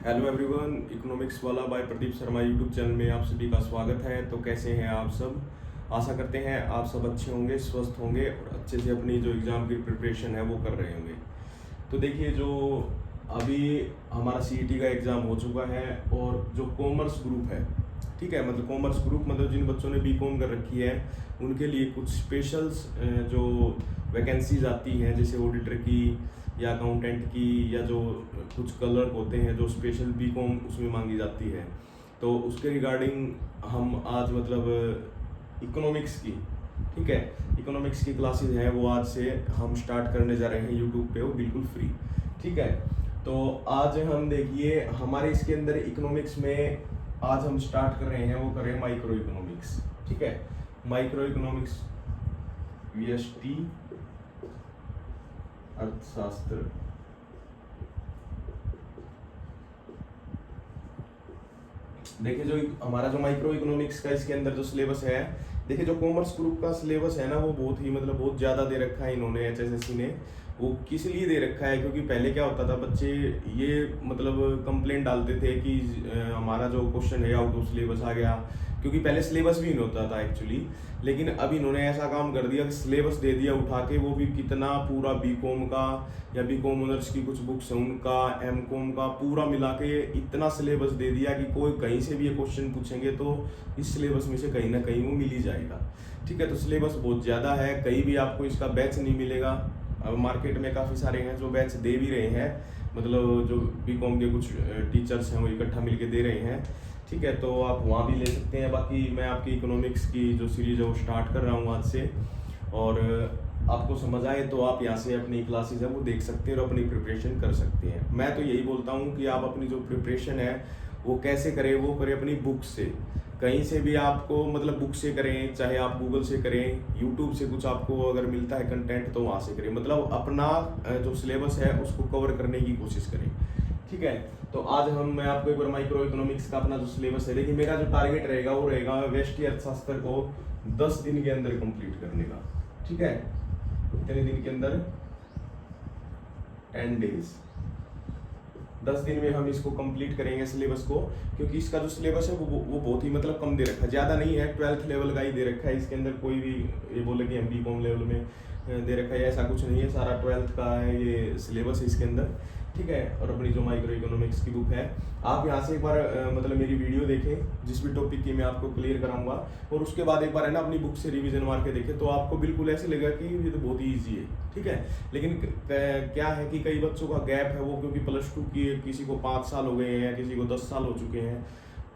Hello everyone, economics वाला by Pradeep Sharma YouTube channel में आप सभी का स्वागत है। तो कैसे हैं आप सब? आशा करते हैं आप सब अच्छे होंगे, स्वस्थ होंगे और अच्छे से अपनी जो एग्ज़ाम की प्रिपरेशन है वो कर रहे होंगे। तो देखिए, जो अभी हमारा सीईटी का एग्ज़ाम हो चुका है और जो कॉमर्स ग्रुप है, ठीक है, मतलब कॉमर्स ग्रुप मतलब जिन बच्चों ने बीकॉम कर रखी है उनके लिए कुछ स्पेशल्स जो वैकेंसीज आती हैं, जैसे ऑडिटर की या अकाउंटेंट की, या जो कुछ क्लर्क होते हैं जो स्पेशल बीकॉम उसमें मांगी जाती है। तो उसके रिगार्डिंग हम आज मतलब इकोनॉमिक्स की, ठीक है, इकोनॉमिक्स की क्लासेस हैं वो आज से हम स्टार्ट करने जा रहे हैं यूट्यूब पे, वो बिल्कुल फ्री, ठीक है। तो आज हम देखिए हमारे इसके अंदर इकोनॉमिक्स में आज हम स्टार्ट कर रहे हैं, वो कर रहे हैं माइक्रो इकोनॉमिक्स, ठीक है। माइक्रो इकोनॉमिक्स वीएसटी अर्थशास्त्र। देखिए, जो हमारा जो माइक्रो इकोनॉमिक्स का इसके अंदर जो सिलेबस है, देखिए जो कॉमर्स ग्रुप का सिलेबस है ना, वो बहुत ही मतलब बहुत ज़्यादा दे रखा है इन्होंने, एचएसएससी ने। वो किस लिए दे रखा है? क्योंकि पहले क्या होता था, बच्चे ये मतलब कंप्लेंट डालते थे कि हमारा जो क्वेश्चन है आउट ऑफ सिलेबस आ गया, क्योंकि पहले सिलेबस भी नहीं होता था एक्चुअली। लेकिन अब इन्होंने ऐसा काम कर दिया कि सिलेबस दे दिया उठा के, वो भी कितना पूरा बीकॉम का या बीकॉम ऑनर्स की कुछ बुक्स हैं उनका, एमकॉम का पूरा मिला के इतना सिलेबस दे दिया कि कोई कहीं से भी ये क्वेश्चन पूछेंगे तो इस सिलेबस में से कहीं ना कहीं वो मिल ही जाएगा, ठीक है। तो सिलेबस बहुत ज़्यादा है, कहीं भी आपको इसका बैच नहीं मिलेगा। अब मार्केट में काफ़ी सारे हैं जो बैच दे भी रहे हैं, मतलब जो बीकॉम के कुछ टीचर्स हैं वो इकट्ठा मिलके दे रहे हैं, ठीक है। तो आप वहाँ भी ले सकते हैं। बाकी मैं आपकी इकोनॉमिक्स की जो सीरीज है वो स्टार्ट कर रहा हूँ आज से, और आपको समझ आए तो आप यहाँ से अपनी क्लासेस है वो देख सकते हैं और अपनी प्रिपरेशन कर सकते हैं। मैं तो यही बोलता हूँ कि आप अपनी जो प्रिपरेशन है वो कैसे करें, वो करें अपनी बुक से। कहीं से भी आपको मतलब बुक से करें, चाहे आप गूगल से करें, यूट्यूब से कुछ आपको अगर मिलता है कंटेंट तो वहाँ से करें, मतलब अपना जो सिलेबस है उसको कवर करने की कोशिश करें, ठीक है। तो आज मैं आपको एक बार माइक्रो इकोनॉमिक्स का अपना जो सिलेबस है, देखिए मेरा जो टारगेट रहेगा वो रहेगा व्यष्टि अर्थशास्त्र को 10 दिन के अंदर कंप्लीट करने का, ठीक है। कितने दिन के अंदर? 10 डेज। 10 दिन में हम इसको कंप्लीट करेंगे सिलेबस को, क्योंकि इसका जो सिलेबस है वो बहुत ही मतलब कम दे रखा है, ज़्यादा नहीं है, 12th लेवल का ही दे रखा है। इसके अंदर कोई भी ये बोले कि हम बीकॉम लेवल में दे रखा है, ऐसा कुछ नहीं है, सारा 12th का है ये सिलेबस है इसके अंदर, ठीक है। और अपनी जो माइक्रो इकोनॉमिक्स की बुक है, आप यहाँ से एक बार मतलब मेरी वीडियो देखें जिस भी टॉपिक की मैं आपको क्लियर कराऊंगा, और उसके बाद एक बार है ना अपनी बुक से रिवीजन मार के देखें, तो आपको बिल्कुल ऐसे लगेगा कि ये तो बहुत ही ईजी है, ठीक है। लेकिन क्या है कि कई बच्चों का गैप है, वो क्योंकि +2 की किसी को 5 साल हो गए हैं, किसी को 10 साल हो चुके हैं,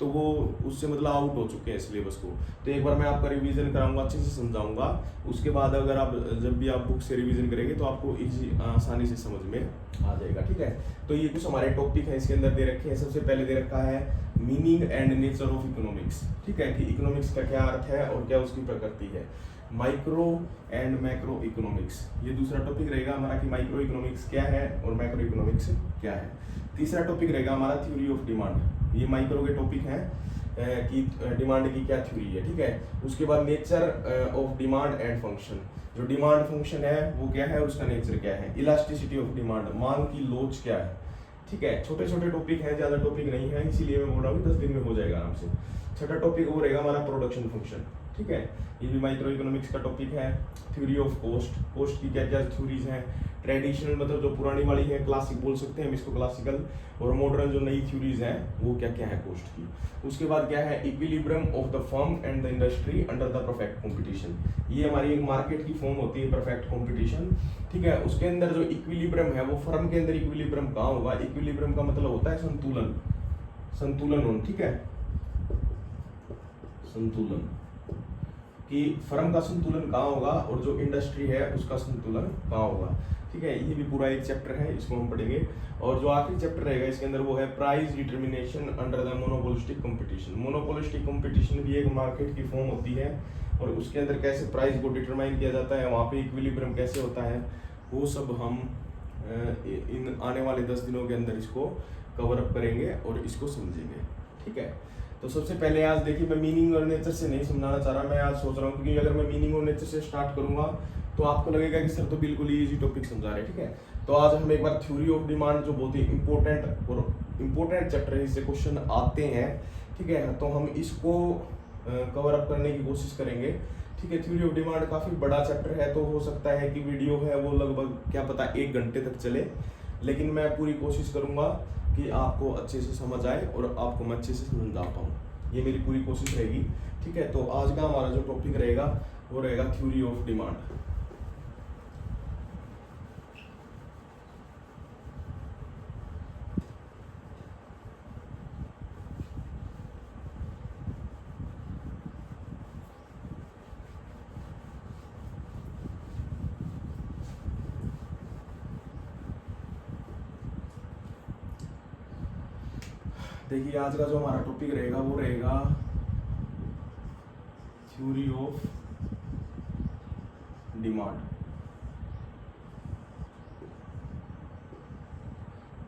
तो वो उससे मतलब आउट हो चुके हैं सिलेबस को। तो एक बार मैं आपका रिवीजन कराऊंगा, अच्छे से समझाऊंगा। उसके बाद अगर आप जब भी आप बुक से रिवीजन करेंगे तो आपको इजी आसानी से समझ में आ जाएगा, ठीक है। तो ये कुछ हमारे टॉपिक है इसके अंदर दे रखे हैं। सबसे पहले दे रखा है meaning and nature of economics, ठीक है, कि इकोनॉमिक्स का क्या अर्थ है और क्या उसकी प्रकृति है। माइक्रो एंड मैक्रो इकोनॉमिक्स, ये दूसरा टॉपिक रहेगा हमारा कि माइक्रो इकोनॉमिक्स क्या है और मैक्रो इकोनॉमिक्स क्या है। तीसरा टॉपिक रहेगा हमारा थ्योरी ऑफ डिमांड। ये माइक्रो के टॉपिक हैं कि डिमांड की क्या थ्योरी है, ठीक है। उसके बाद nature of demand and function, जो डिमांड फंक्शन है वो क्या है, उसका नेचर क्या है। इलास्टिसिटी ऑफ डिमांड, मांग की लोच क्या है, ठीक है। छोटे छोटे टॉपिक हैं, ज़्यादा टॉपिक नहीं है, इसीलिए मैं बोल रहा हूँ 10 दिन में हो जाएगा आराम से। छठा टॉपिक वो रहेगा हमारा प्रोडक्शन फंक्शन, ठीक है। ये भी माइक्रो इकोनॉमिक्स का टॉपिक है। थ्योरी ऑफ कॉस्ट, कॉस्ट की क्या क्या थ्योरीज हैं। ट्रेडिशनल मतलब जो पुरानी वाली है, क्लासिक बोल सकते हैं हम इसको क्लासिकल, और मॉडर्न जो नई थ्योरीज हैं वो क्या क्या है कॉस्ट की। उसके बाद क्या है, equilibrium of the firm and the industry under the perfect competition. ये हमारी एक मार्केट की फॉर्म होती है, परफेक्ट कंपटीशन, ठीक है। उसके अंदर जो इक्विलिब्रियम है वो फर्म के अंदर इक्विलिब्रियम कहाँ होगा। इक्विलिब्रियम का मतलब होता है संतुलन, संतुलन होना, ठीक है, संतुलन, कि फर्म का संतुलन कहाँ होगा और जो इंडस्ट्री है उसका संतुलन कहाँ होगा, ठीक है। ये भी पूरा एक चैप्टर है, इसको हम पढ़ेंगे। और जो आखिरी चैप्टर रहेगा इसके अंदर वो है price determination under the monopolistic competition. Monopolistic competition भी एक मार्केट की फॉर्म होती है, और उसके अंदर कैसे प्राइस को डिटरमाइन किया जाता है, वहाँ पे इक्विलिब्रियम कैसे होता है, वो सब हम इन आने वाले 10 दिनों के अंदर इसको कवर अप करेंगे और इसको समझेंगे, ठीक है। तो सबसे पहले आज देखिए, मैं मीनिंग और नेचर से नहीं समझाना चाह रहा, मैं आज सोच रहा हूँ क्योंकि अगर मैं मीनिंग और नेचर से स्टार्ट करूंगा तो आपको लगेगा कि सर तो बिल्कुल ही इजी टॉपिक समझा रहे हैं, ठीक है। तो आज हम एक बार थ्योरी ऑफ डिमांड, जो बहुत ही इंपॉर्टेंट और इम्पोर्टेंट चैप्टर है, इससे क्वेश्चन आते हैं, ठीक है। तो हम इसको कवर अप करने की कोशिश करेंगे, ठीक है। थ्योरी ऑफ डिमांड काफ़ी बड़ा चैप्टर है, तो हो सकता है कि वीडियो है वो लगभग क्या पता 1 घंटे तक चले, लेकिन मैं पूरी कोशिश करूँगा कि आपको अच्छे से समझ आए और आपको मैं अच्छे से समझा पाऊँ, ये मेरी पूरी कोशिश रहेगी, ठीक है। तो आज का हमारा जो टॉपिक रहेगा वो रहेगा थ्योरी ऑफ डिमांड। देखिए आज का जो हमारा टॉपिक रहेगा वो रहेगा थ्योरी ऑफ डिमांड।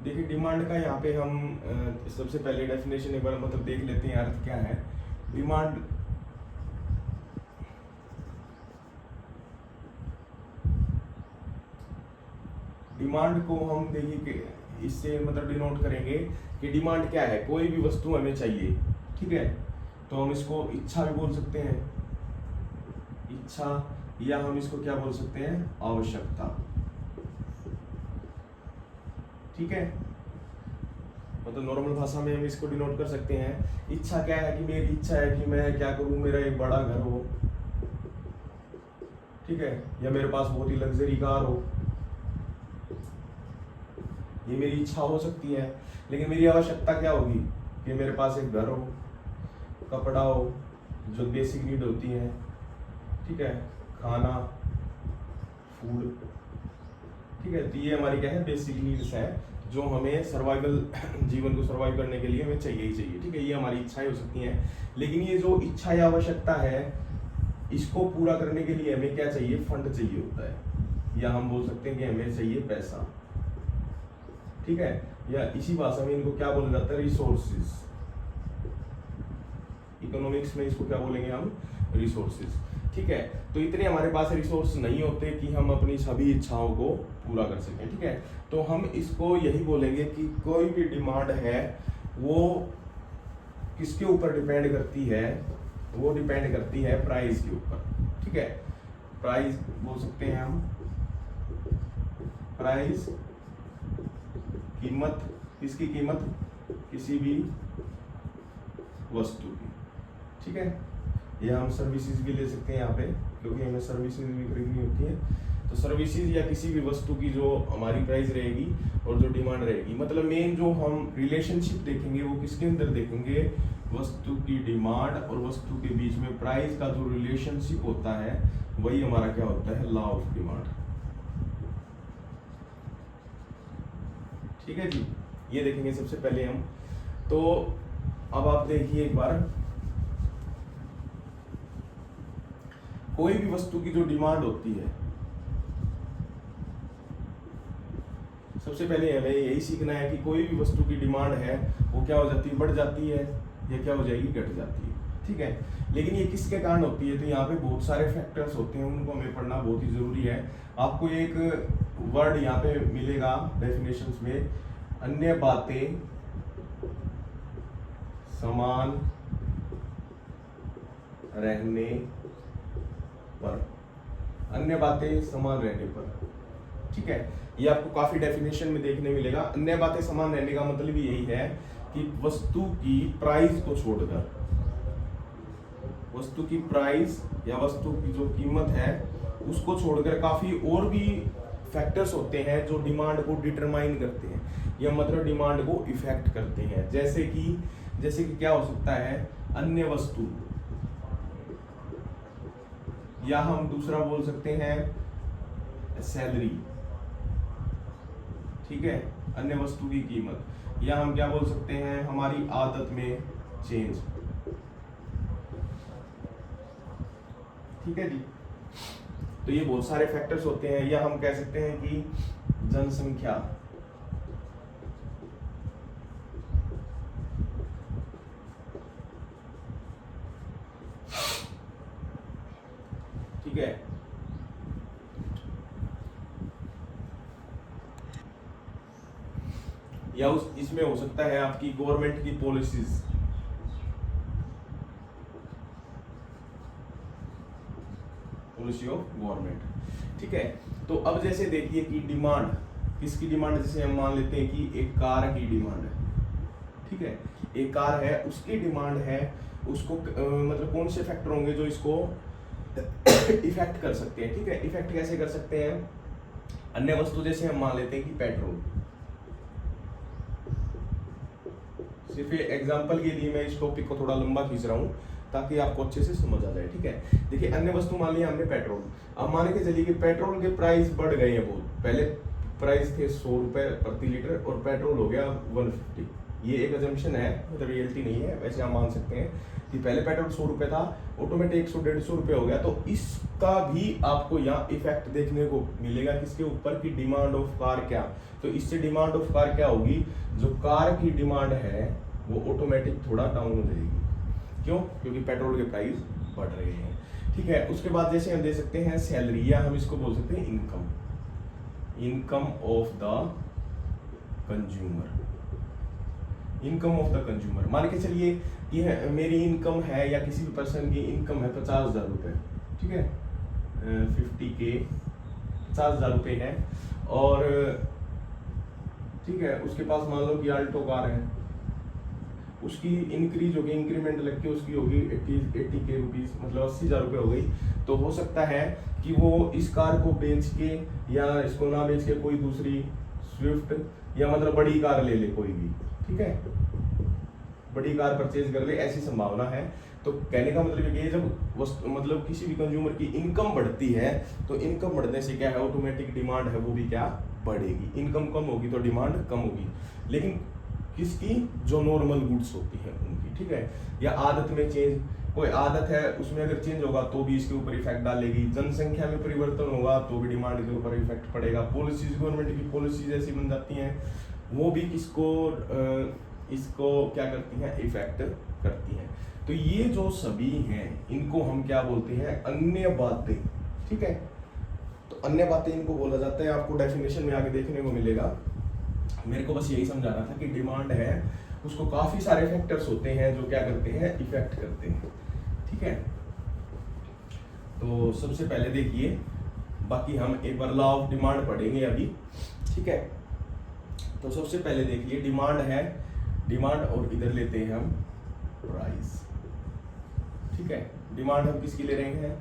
देखिए डिमांड का यहाँ पे हम सबसे पहले डेफिनेशन एक बार मतलब देख लेते हैं, अर्थ क्या है डिमांड। डिमांड को हम देखिए कि इससे मतलब डिनोट करेंगे कि डिमांड क्या है, कोई भी वस्तु हमें चाहिए, ठीक है। तो हम इसको इच्छा भी बोल सकते हैं, इच्छा, या हम इसको क्या बोल सकते हैं, आवश्यकता, ठीक है। मतलब नॉर्मल भाषा में हम इसको डिनोट कर सकते हैं। इच्छा क्या है कि मेरी इच्छा है कि मैं क्या करूं, मेरा एक बड़ा घर हो, ठीक है, या मेरे पास बहुत ही लग्जरी कार हो, ये मेरी इच्छा हो सकती है। लेकिन मेरी आवश्यकता क्या होगी कि मेरे पास एक घर हो, कपड़ा हो, जो बेसिक नीड होती है, ठीक है, खाना, फूड, ठीक है। तो ये हमारी क्या है, बेसिक नीड्स है जो हमें सर्वाइवल जीवन को सर्वाइव करने के लिए हमें चाहिए ही चाहिए, ठीक है। ये हमारी इच्छाएं हो सकती हैं। लेकिन ये जो इच्छा या आवश्यकता है, इसको पूरा करने के लिए हमें क्या चाहिए, फंड चाहिए होता है, या हम बोल सकते हैं कि हमें चाहिए पैसा, ठीक है। या इसी भाषा में इनको क्या बोला जाता है, रिसोर्सेज। इकोनॉमिक्स में इसको क्या बोलेंगे हम, रिसोर्सेज, ठीक है। तो इतने हमारे पास रिसोर्स नहीं होते कि हम अपनी सभी इच्छाओं को पूरा कर सकें, ठीक है। तो हम इसको यही बोलेंगे कि कोई भी डिमांड है वो किसके ऊपर डिपेंड करती है, वो डिपेंड करती है प्राइस के ऊपर, ठीक है। प्राइस बोल सकते हैं हम, प्राइस, कीमत, किसकी कीमत, किसी भी वस्तु की, ठीक है। या हम सर्विसेज भी ले सकते हैं यहाँ पे, क्योंकि हमें सर्विसेज भी खरीदनी होती है। तो सर्विसेज या किसी भी वस्तु की जो हमारी प्राइस रहेगी और जो डिमांड रहेगी, मतलब मेन जो हम रिलेशनशिप देखेंगे वो किसके अंदर देखेंगे, वस्तु की डिमांड और वस्तु के बीच में प्राइस का जो रिलेशनशिप होता है वही हमारा क्या होता है, लॉ ऑफ डिमांड, ठीक है जी। ये देखेंगे सबसे पहले हम। तो अब आप देखिए एक बार, कोई भी वस्तु की जो डिमांड होती है, सबसे पहले हमें यही सीखना है कि कोई भी वस्तु की डिमांड है वो क्या हो जाती है, बढ़ जाती है, या क्या हो जाएगी, घट जाती है, ठीक है। लेकिन ये किसके कारण होती है, तो यहाँ पे बहुत सारे फैक्टर्स होते हैं, उनको हमें पढ़ना बहुत ही जरूरी है। आपको एक वर्ड यहाँ पे मिलेगा डेफिनेशंस में, अन्य बातें समान रहने पर, अन्य बातें समान रहने पर, ठीक है। ये आपको काफी डेफिनेशन में देखने मिलेगा। अन्य बातें समान रहने का मतलब यही है कि वस्तु की प्राइस को छोड़कर, वस्तु की प्राइस या वस्तु की जो कीमत है उसको छोड़कर काफी और भी फैक्टर्स होते हैं जो डिमांड को डिटरमाइन करते हैं, या मतलब डिमांड को इफेक्ट करते हैं। जैसे कि क्या हो सकता है, अन्य वस्तु, या हम दूसरा बोल सकते हैं सैलरी, ठीक है, अन्य वस्तु की कीमत, या हम क्या बोल सकते हैं, हमारी आदत में चेंज, ठीक है जी। तो ये बहुत सारे फैक्टर्स होते हैं। या हम कह सकते हैं कि जनसंख्या, ठीक है। या उस इसमें हो सकता है आपकी गवर्नमेंट की पॉलिसीज, पॉलिसी ऑफ गवर्नमेंट। ठीक है, तो अब जैसे देखिए कि डिमांड, किसकी डिमांड, जैसे हम मान लेते हैं कि एक कार की डिमांड है। ठीक है, एक कार है, उसकी डिमांड है, उसको मतलब कौन से फैक्टर होंगे जो इसको इफेक्ट कर सकते हैं। ठीक है, इफेक्ट कैसे कर सकते हैं, अन्य वस्तु जैसे हम मान लेते हैं कि पेट्रोल। सिर्फ ये एग्जांपल के लिए मैं इस टॉपिक को थोड़ा लंबा खींच रहा हूँ ताकि आपको अच्छे से समझ आ जाए। ठीक है, देखिए अन्य वस्तु मान लिया हमने पेट्रोल। अब मान के चलिए कि पेट्रोल के प्राइस बढ़ गए हैं बहुत, पहले प्राइस थे 100 रुपए प्रति लीटर और पेट्रोल हो गया 150। ये एक अजम्पशन है, मतलब रियलिटी नहीं है, वैसे आप मान सकते हैं कि पहले पेट्रोल 100 रुपए था, ऑटोमेटिक 100-150 रुपए हो गया। तो इसका भी आपको यहाँ इफेक्ट देखने को मिलेगा किसके ऊपर, की डिमांड ऑफ कार क्या। तो इससे डिमांड ऑफ कार क्या होगी, जो कार की डिमांड है वो ऑटोमेटिक थोड़ा डाउन हो जाएगी। क्यों, क्योंकि पेट्रोल के प्राइस बढ़ रहे हैं। ठीक है, उसके बाद जैसे हम दे सकते हैं सैलरी, या हम इसको बोल सकते हैं income, income of the consumer, income of the consumer. मान के चलिए कि मेरी इनकम है या किसी भी पर्सन की इनकम है 50,000 रुपये। ठीक है, 50K, 50,000 रुपये है, और ठीक है उसके पास मान लो कि आल्टो कार है, उसकी इंक्रीज होगी, इंक्रीमेंट लग के उसकी होगी 80K रुपीज, मतलब 80,000 रुपये हो गई। तो हो सकता है कि वो इस कार को बेच के या इसको ना बेच के कोई दूसरी स्विफ्ट या मतलब बड़ी कार ले ले कोई भी। ठीक है, बड़ी कार परचेज कर ले, ऐसी संभावना है। तो कहने का मतलब ये, जब मतलब किसी भी कंज्यूमर की इनकम बढ़ती है तो इनकम बढ़ने से क्या है, ऑटोमेटिक डिमांड है वो भी क्या बढ़ेगी। इनकम कम होगी तो डिमांड कम होगी, लेकिन किसकी, जो नॉर्मल गुड्स होती है उनकी। ठीक है, या आदत में चेंज, कोई आदत है उसमें अगर चेंज होगा तो भी इसके ऊपर इफेक्ट डालेगी। जनसंख्या में परिवर्तन होगा तो भी डिमांड के ऊपर इफेक्ट पड़ेगा। पॉलिसीज, गवर्नमेंट की पॉलिसीज ऐसी बन जाती हैं वो भी किसको इसको क्या करती हैं, इफेक्ट करती हैं। तो ये जो सभी हैं इनको हम क्या बोलते हैं, अन्य बातें। ठीक है, तो अन्य बातें इनको बोला जाता है, आपको डेफिनेशन में आगे देखने को मिलेगा। मेरे को बस यही समझाना था कि डिमांड है उसको काफी सारे फैक्टर्स होते हैं जो क्या करते हैं, इफेक्ट करते हैं। ठीक है, तो सबसे पहले देखिए, बाकी हम एक बार लॉ ऑफ डिमांड पढ़ेंगे अभी। ठीक है, तो सबसे पहले देखिए डिमांड है, डिमांड और इधर लेते हैं हम प्राइस। ठीक है, डिमांड हम किसकी ले रहे हैं,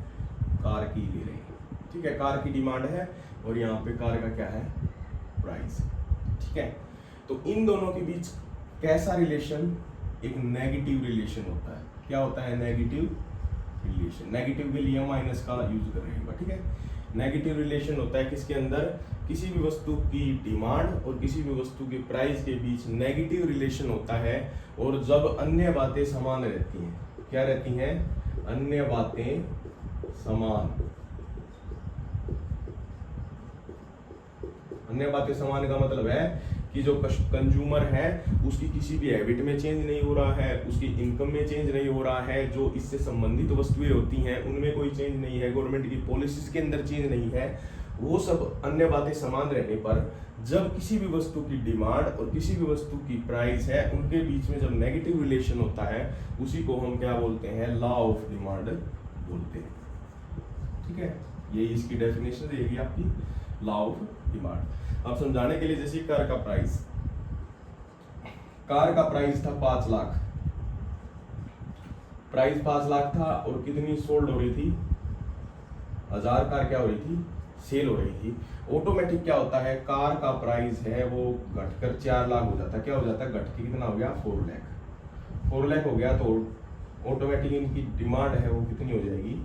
कार की ले रहे हैं। ठीक है, कार की डिमांड है और यहाँ पे कार का क्या है, प्राइस। ठीक है, तो इन दोनों के बीच कैसा रिलेशन, एक नेगेटिव रिलेशन होता है। क्या होता है, नेगेटिव रिलेशन। नेगेटिव के लिए माइनस का यूज कर रहे हैं। ठीक है, नेगेटिव रिलेशन होता है किसके अंदर, किसी भी वस्तु की डिमांड और किसी भी वस्तु के प्राइस के बीच नेगेटिव रिलेशन होता है। और जब अन्य बातें समान रहती हैं, क्या रहती हैं, अन्य बातें समान, अन्य बातें समान का मतलब है कि जो कंज्यूमर है उसकी किसी भी हैबिट में चेंज नहीं हो रहा है, उसकी इनकम में चेंज नहीं हो रहा है, जो इससे संबंधित वस्तुएं होती हैं उनमें कोई चेंज नहीं है, गवर्नमेंट की पॉलिसीज के अंदर चेंज नहीं है, वो सब अन्य बातें समान रहने पर जब किसी भी वस्तु की डिमांड और किसी भी वस्तु की प्राइस है उनके बीच में जब नेगेटिव रिलेशन होता है उसी को हम क्या बोलते हैं, लॉ ऑफ डिमांड बोलते हैं। ठीक है, ये इसकी डेफिनेशन रहेगी आपकी, लॉ ऑफ डिमांड। अब समझाने के लिए, जैसे कार का प्राइस, कार का प्राइस था 5 लाख, प्राइस 5 लाख था और कितनी सोल्ड हो रही थी, 1000 कार क्या हो रही थी, सेल हो रही थी। ऑटोमेटिक क्या होता है, कार का प्राइस है वो घटकर 4 लाख हो जाता है। क्या हो जाता है, घट के कितना हो गया, 4 लाख। 4 लाख हो गया तो ऑटोमेटिक इनकी डिमांड है वो कितनी हो जाएगी।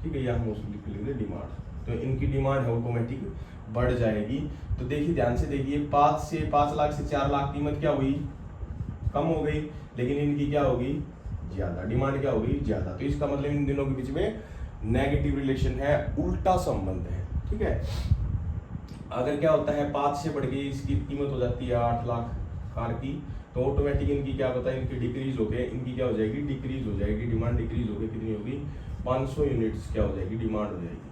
ठीक है, या हम उसको लिख लेंगे डिमांड, तो इनकी डिमांड है ऑटोमेटिक बढ़ जाएगी। तो देखिए ध्यान से देखिए, 5 लाख से 4 लाख कीमत क्या हुई, कम हो गई, लेकिन इनकी क्या होगी, ज्यादा, डिमांड क्या होगी, ज्यादा। तो इसका मतलब इन दोनों के बीच में नेगेटिव रिलेशन है, उल्टा संबंध है। ठीक है, अगर क्या होता है 5 से बढ़ के इसकी कीमत हो जाती है 8 लाख कार की, तो ऑटोमेटिक इनकी क्या पता है, इनकी डिक्रीज हो गए, इनकी क्या हो जाएगी, डिक्रीज हो जाएगी, डिमांड डिक्रीज हो गई, कितनी होगी, 500 यूनिट्स क्या हो जाएगी, डिमांड हो जाएगी।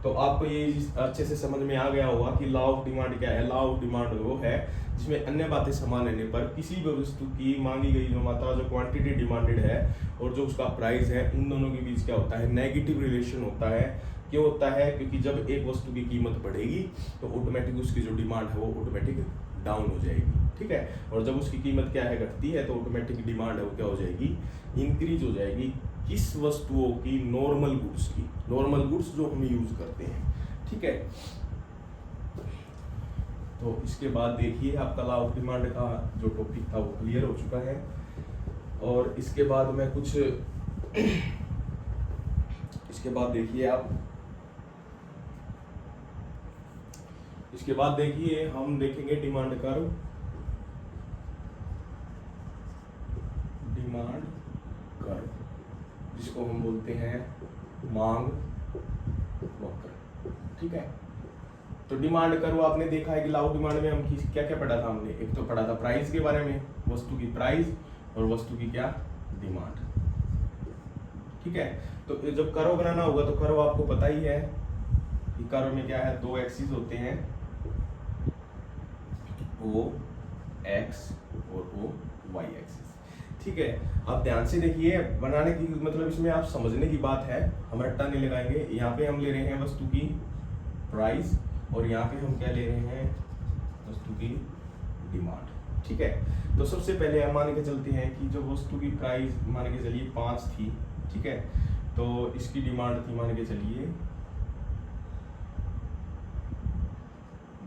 तो आपको ये अच्छे से समझ में आ गया होगा कि लॉ ऑफ डिमांड क्या है। लॉ ऑफ डिमांड वो है जिसमें अन्य बातें समान रहने पर किसी भी वस्तु की मांगी गई जो मात्रा, जो क्वांटिटी डिमांडेड है और जो उसका प्राइस है, उन दोनों के बीच क्या होता है, नेगेटिव रिलेशन होता है। क्यों होता है? क्योंकि जब एक वस्तु की कीमत बढ़ेगी तो ऑटोमेटिक उसकी जो डिमांड है वो ऑटोमेटिक डाउन हो जाएगी, ठीक है। और जब उसकी कीमत क्या है, घटती है, तो ऑटोमेटिक डिमांड है वो क्या हो जाएगी, इंक्रीज हो जाएगी। किस वस्तुओं की? नॉर्मल गुड्स की। नॉर्मल गुड्स जो हम यूज करते हैं, ठीक है। तो इसके बाद देखिए आपका लॉ ऑफ डिमांड का जो टॉपिक था वो क्लियर हो चुका है। और इसके बाद मैं कुछ इसके बाद देखिए आप, इसके बाद देखिए हम देखेंगे डिमांड कर्व। डिमांड कर्व जिसको हम बोलते हैं मांग वक्र, ठीक है। तो डिमांड कर्व आपने देखा है कि लॉ ऑफ डिमांड में हम क्या क्या पढ़ा था हमने। एक तो पढ़ा था प्राइस के बारे में, वस्तु की प्राइस और वस्तु की क्या, डिमांड, ठीक है। तो जब कर्व बनाना होगा तो कर्व आपको पता ही है कि कर्व में क्या है, दो एक्सिस होते हैं, ओ एक्स और ओ वाई एक्सिस, ठीक है। आप ध्यान से देखिए, बनाने की मतलब इसमें आप समझने की बात है, हम रट्टा नहीं लगाएंगे। यहाँ पे हम ले रहे हैं वस्तु की प्राइस और यहाँ पे हम क्या ले रहे हैं, वस्तु की डिमांड, ठीक है। तो सबसे पहले हम मान के चलते हैं कि जो वस्तु की प्राइस मान के चलिए 5 थी, ठीक है। तो इसकी डिमांड थी मान के चलिए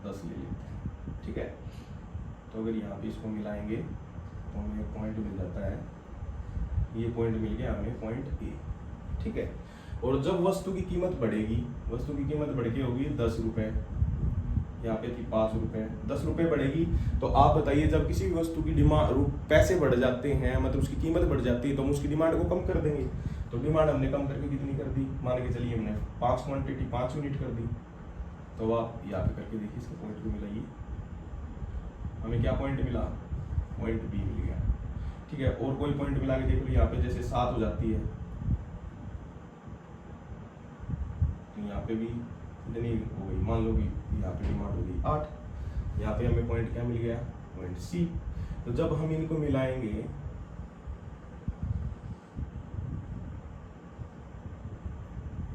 10 ले लेते हैं, ठीक है। तो अगर यहाँ पे इसको मिलाएंगे तो हमें पॉइंट मिल जाता है, ये पॉइंट मिल गया हमें, पॉइंट ए, ठीक है। और जब वस्तु की कीमत बढ़ेगी, वस्तु की कीमत बढ़ के होगी 10 रुपए, यहाँ पे थी 5 रुपए, 10 रुपए बढ़ेगी। तो आप बताइए, जब किसी भी वस्तु की डिमांड, पैसे बढ़ जाते हैं, मतलब उसकी कीमत बढ़ जाती है, तो हम उसकी डिमांड को कम कर देंगे। तो डिमांड हमने कम करके कितनी कर दी, मान के चलिए हमने 5 क्वांटिटी 5 यूनिट कर दी। तो आप यहाँ पे करके देखिए, इसका पॉइंट भी मिला, ये हमें क्या पॉइंट मिला, पॉइंट बी मिल गया, ठीक है। और कोई पॉइंट मिला के देख लो, यहाँ पे जैसे 7 हो जाती है तो यहाँ पे भी इतनी हो गई, मान लो कि यहाँ पे डिमांड होगी 8, यहाँ पे हमें पॉइंट क्या मिल गया, पॉइंट सी। तो जब हम इनको मिलाएंगे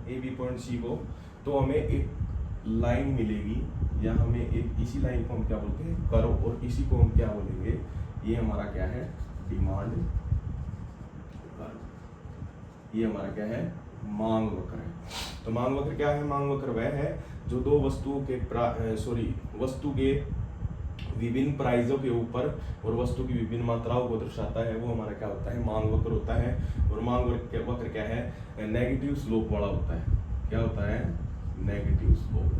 ए बी पॉइंट सी को, तो हमें एक लाइन मिलेगी, या हमें एक, इसी लाइन को हम क्या बोलते हैं, कर्व, और इसी को हम क्या बोलेंगे, ये हमारा क्या है, डिमांड कर्व। ये हमारा क्या है, मांग वक्र है। तो मांग वक्र क्या है, मांग वक्र वह है जो दो वस्तुओं के वस्तु के विभिन्न प्राइसों के ऊपर और वस्तु की विभिन्न मात्राओं को दर्शाता है, वो हमारा क्या होता है, मांग वक्र होता है। और मांग वक्र क्या है, नेगेटिव स्लोप वाला होता है। क्या होता है, नेगेटिव स्लोप,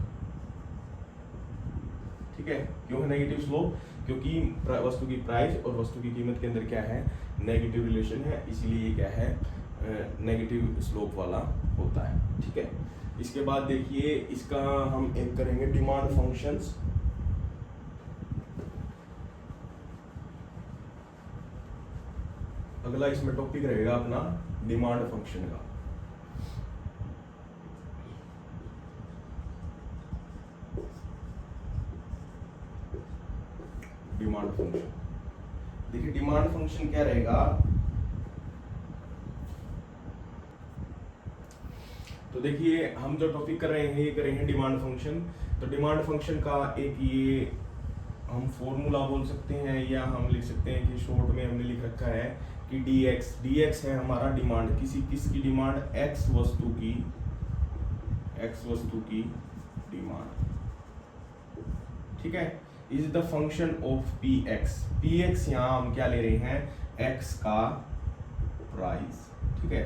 ठीक है। क्यों है नेगेटिव स्लोप, क्योंकि वस्तु की प्राइस और वस्तु की कीमत के अंदर क्या है, नेगेटिव रिलेशन है, इसीलिए ये क्या है, नेगेटिव स्लोप वाला होता है, ठीक है। इसके बाद देखिए, इसका हम एक करेंगे डिमांड फंक्शंस। अगला इसमें टॉपिक रहेगा अपना डिमांड फंक्शन का। डिमांड फंक्शन, देखिए डिमांड फंक्शन क्या रहेगा, तो देखिए हम जो टॉपिक कर रहे हैं ये कर रहे हैं डिमांड फंक्शन। तो डिमांड फंक्शन का एक ये हम फॉर्मूला बोल सकते हैं, या हम लिख सकते हैं कि शॉर्ट में हमने लिख रखा है कि dx है हमारा डिमांड, किसकी डिमांड, x वस्तु की डिमांड, ठीक है। Is the function of px यहाँ हम क्या ले रहे हैं, x का प्राइस, ठीक है।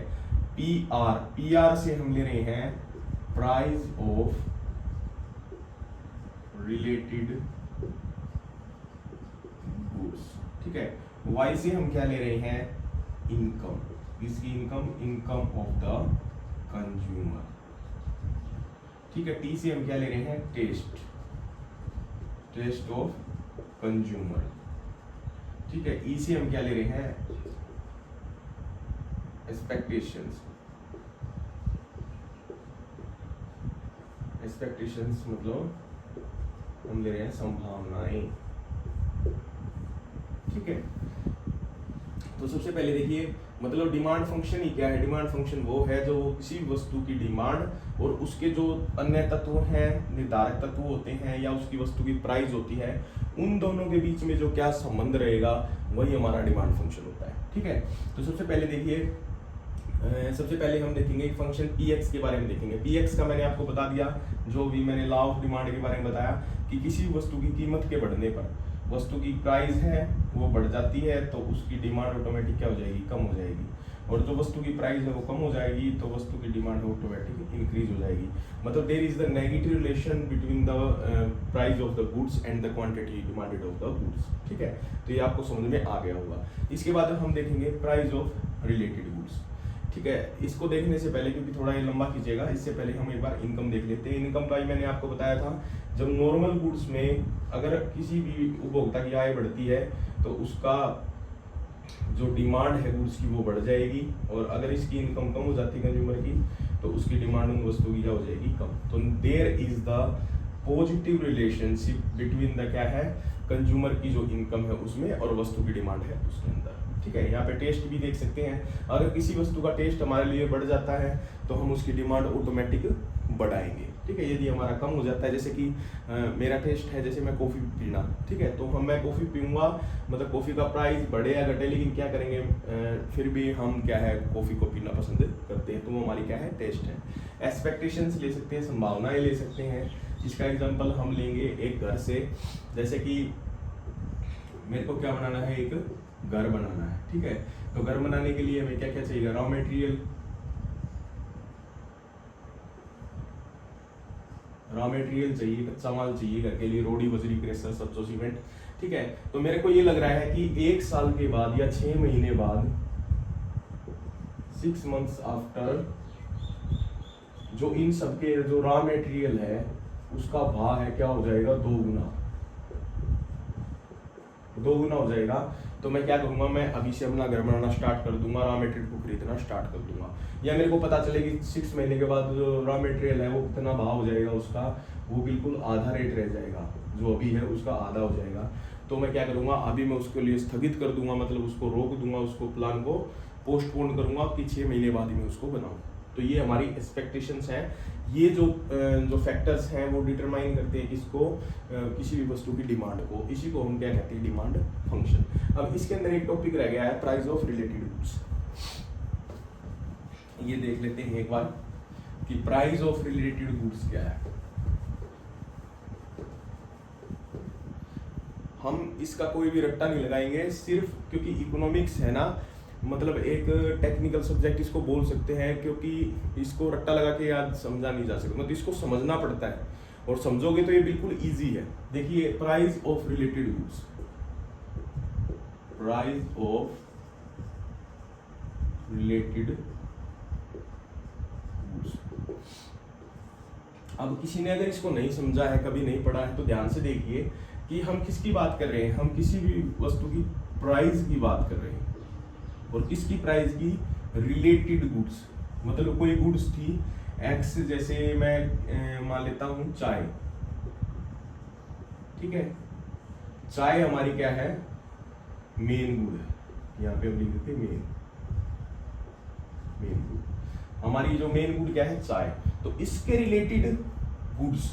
pr से हम ले रहे हैं प्राइस ऑफ रिलेटेड गुड्स, ठीक है। y से हम क्या ले रहे हैं, इनकम, किसकी इनकम ऑफ द कंज्यूमर, ठीक है। t से हम क्या ले रहे हैं, टेस्ट ऑफ कंज्यूमर, ठीक है। e से हम क्या ले रहे हैं, एक्सपेक्टेशंस, एक्सपेक्टेशंस मतलब हम ले रहे हैं संभावनाएं, ठीक है। तो सबसे पहले देखिए मतलब डिमांड फंक्शन ही क्या है। डिमांड फंक्शन वो है जो किसी वस्तु की डिमांड और उसके जो अन्य तत्व हैं, निर्धारक तत्व होते हैं, या उसकी वस्तु की प्राइस होती है, उन दोनों के बीच में जो क्या संबंध रहेगा वही हमारा डिमांड फंक्शन होता है, ठीक है। तो सबसे पहले देखिए सबसे पहले हम देखेंगे एक फंक्शन px के बारे में देखेंगे। px का मैंने आपको बता दिया, जो भी मैंने लॉ ऑफ डिमांड के बारे में बताया कि किसी वस्तु की कीमत के बढ़ने पर वस्तु की प्राइस है वो बढ़ जाती है, तो उसकी डिमांड ऑटोमेटिक क्या हो जाएगी, कम हो जाएगी। और जो वस्तु की प्राइस है वो कम हो जाएगी तो वस्तु की डिमांड ऑटोमेटिक इंक्रीज हो जाएगी। मतलब there is the negative relation between the price of the goods and the quantity demanded of the goods, ठीक है। तो ये आपको समझ में आ गया होगा। इसके बाद हम देखेंगे प्राइस ऑफ रिलेटेड गुड्स, ठीक है। इसको देखने से पहले, क्योंकि थोड़ा ये लंबा खींचेगा, इससे पहले हम एक बार इनकम देख लेते हैं। इनकम प्राइस मैंने आपको बताया था, जब नॉर्मल गुड्स में अगर किसी भी उपभोक्ता की आय बढ़ती है तो उसका जो डिमांड है गुड्स की वो बढ़ जाएगी, और अगर इसकी इनकम कम हो जाती है कंज्यूमर की तो उसकी डिमांड उन वस्तु की क्या हो जाएगी, कम। तो there is the positive relationship between the क्या है, कंज्यूमर की जो इनकम है उसमें और वस्तु की डिमांड है उसके अंदर, ठीक है। यहाँ पे टेस्ट भी देख सकते हैं, अगर किसी वस्तु का टेस्ट हमारे लिए बढ़ जाता है तो हम उसकी डिमांड ऑटोमेटिक बढ़ाएंगे, ठीक है। यदि हमारा कम हो जाता है, जैसे कि मेरा टेस्ट है जैसे मैं कॉफ़ी पीना, ठीक है, तो मैं कॉफ़ी पीऊँगा, मतलब कॉफ़ी का प्राइस बढ़े या घटे, लेकिन क्या करेंगे फिर भी हम क्या है कॉफ़ी को पीना पसंद करते हैं, तो वो हमारी क्या है, टेस्ट है। एक्सपेक्टेशंस ले सकते हैं, संभावनाएं ले सकते हैं। इसका एग्जांपल हम लेंगे एक घर से, जैसे कि मेरे को क्या बनाना है, एक घर बनाना है, ठीक है। तो घर बनाने के लिए हमें क्या क्या चाहिए, रॉ मटेरियल, चाहिए, कच्चा माल चाहिए घर के लिए, रोड़ी, बजरी, क्रेशर, सरसों, सीमेंट, ठीक है। तो मेरे को ये लग रहा है कि 1 साल के बाद या 6 महीने बाद, 6 months आफ्टर, जो इन सबके जो रॉ मटेरियल है उसका भाव है क्या हो जाएगा, 2 गुना हो जाएगा। तो मैं क्या करूंगा, मैं अभी से अपना घर बनाना स्टार्ट कर दूंगा, रॉ मटेरियल को खरीदना स्टार्ट कर दूंगा। या मेरे को पता चले कि 6 महीने के बाद जो रॉ मटेरियल है वो कितना भाव हो जाएगा उसका, वो बिल्कुल आधा रेट रह जाएगा, जो अभी है उसका आधा हो जाएगा। तो मैं क्या करूंगा, अभी मैं उसके लिए स्थगित कर दूंगा, मतलब उसको रोक दूंगा, उसको प्लान को पोस्टपोन करूंगा कि 6 महीने बाद ही मैं उसको बनाऊँ। तो ये हमारी एक्सपेक्टेशंस हैं। ये जो फैक्टर्स हैं वो डिटरमाइन करते हैं किसको, किसी भी वस्तु की डिमांड को। इसी को हम क्या कहते हैं, डिमांड फंक्शन। अब इसके अंदर एक टॉपिक रह गया है, प्राइस ऑफ रिलेटेड गुड्स। ये देख लेते हैं एक बार कि प्राइस ऑफ रिलेटेड गुड्स क्या है। हम इसका कोई भी रट्टा नहीं लगाएंगे, सिर्फ क्योंकि इकोनॉमिक्स है ना, मतलब एक टेक्निकल सब्जेक्ट इसको बोल सकते हैं, क्योंकि इसको रट्टा लगा के याद समझा नहीं जा सकता, मतलब इसको समझना पड़ता है, और समझोगे तो ये बिल्कुल इजी है। देखिए price of related goods, price of related goods. अब किसी ने अगर इसको नहीं समझा है, कभी नहीं पढ़ा है, तो ध्यान से देखिए कि हम किसकी बात कर रहे हैं। हम किसी भी वस्तु की प्राइस की बात कर रहे हैं, और किसकी प्राइस की, रिलेटेड गुड्स। मतलब कोई गुड्स थी एक्स, जैसे मैं मान लेता हूं चाय, ठीक है। चाय हमारी क्या है, मेन गुड है, यहाँ पे हम लिख देते मेन गुड। हमारी जो मेन गुड क्या है, चाय। तो इसके रिलेटेड गुड्स,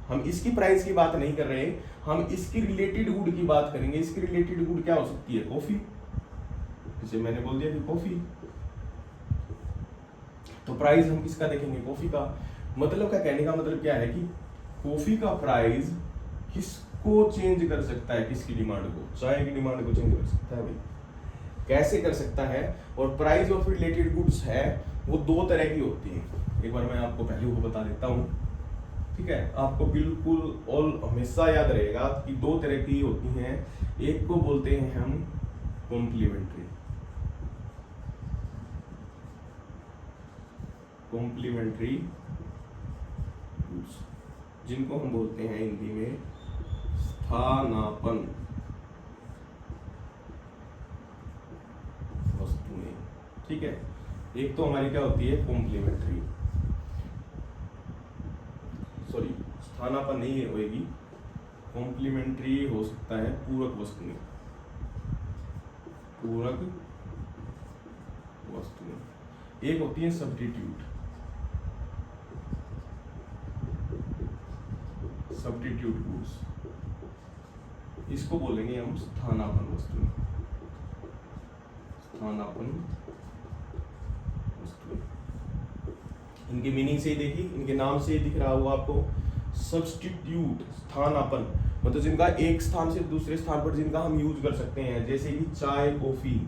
हम इसकी प्राइस की बात नहीं कर रहे, हम इसकी रिलेटेड गुड की बात करेंगे। इसकी रिलेटेड गुड क्या हो सकती है, कॉफी, जैसे मैंने बोल दिया कि कॉफी। तो प्राइस हम किसका देखेंगे, कॉफी का। मतलब क्या कहने का मतलब क्या है कि कॉफी का प्राइस किसको चेंज कर सकता है, किसकी डिमांड को, चाय की डिमांड को चेंज कर सकता है। भाई कैसे कर सकता है। और प्राइस ऑफ रिलेटेड गुड्स है वो 2 तरह की होती है। एक बार मैं आपको पहले वो बता देता हूँ, ठीक है। आपको बिल्कुल और हमेशा याद रहेगा कि 2 तरह की होती हैं। एक को बोलते हैं हम कॉम्प्लीमेंट्री गुड्स, जिनको हम बोलते हैं हिंदी में स्थानापन्न वस्तुएं, ठीक है। एक तो हमारी क्या होती है, कॉम्प्लीमेंट्री, सॉरी स्थानापन्न नहीं होगी, कॉम्प्लीमेंट्री हो सकता है पूरक वस्तु में, पूरक वस्तु में। एक होती है सब्स्टिट्यूट, सब्स्टिट्यूट गुड्स, इसको बोलेंगे हम स्थानापन्न वस्तु, स्थानापन्न वस्तु। इनके मीनिंग से ही देखिए, इनके नाम से ही दिख रहा होगा आपको, सब्स्टिट्यूट स्थानापन्न मतलब जिनका एक स्थान से दूसरे स्थान पर जिनका हम यूज कर सकते हैं, जैसे कि चाय कॉफी।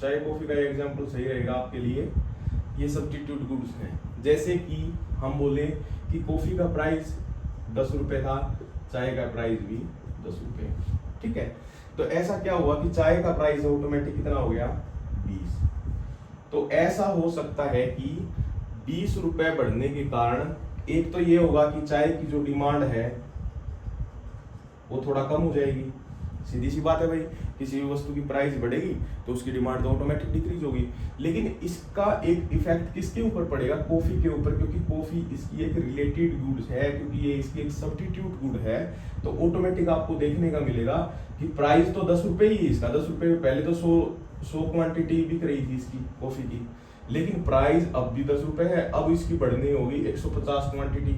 चाय कॉफी का एग्जांपल सही रहेगा आपके लिए, ये सब्स्टिट्यूट गुड्स हैं। जैसे कि हम बोले कि कॉफी का प्राइस 10 रुपए था, चाय का प्राइस भी 10 रुपए, ठीक है। तो ऐसा क्या हुआ कि चाय का प्राइस ऑटोमेटिक कितना हो गया, 20। तो ऐसा हो सकता है कि 20 रुपए बढ़ने के कारण एक तो ये होगा कि चाय की जो डिमांड है वो थोड़ा कम हो जाएगी, सीधी सी बात है भाई, किसी भी वस्तु की प्राइस बढ़ेगी तो उसकी डिमांड तो ऑटोमेटिक डिक्रीज होगी। लेकिन इसका एक इफेक्ट किसके ऊपर पड़ेगा, कॉफी के ऊपर, क्योंकि कॉफी इसकी एक रिलेटेड गुड्स है, क्योंकि ये इसकी एक सब्स्टिट्यूट गुड है। तो ऑटोमेटिक आपको देखने का मिलेगा कि प्राइस तो 10 रुपए ही है इसका, 10 रुपए में पहले तो 100 क्वांटिटी बिक रही थी इसकी कॉफी की, लेकिन प्राइस अब भी 10 रुपए है, अब इसकी बढ़नी होगी 150 क्वांटिटी।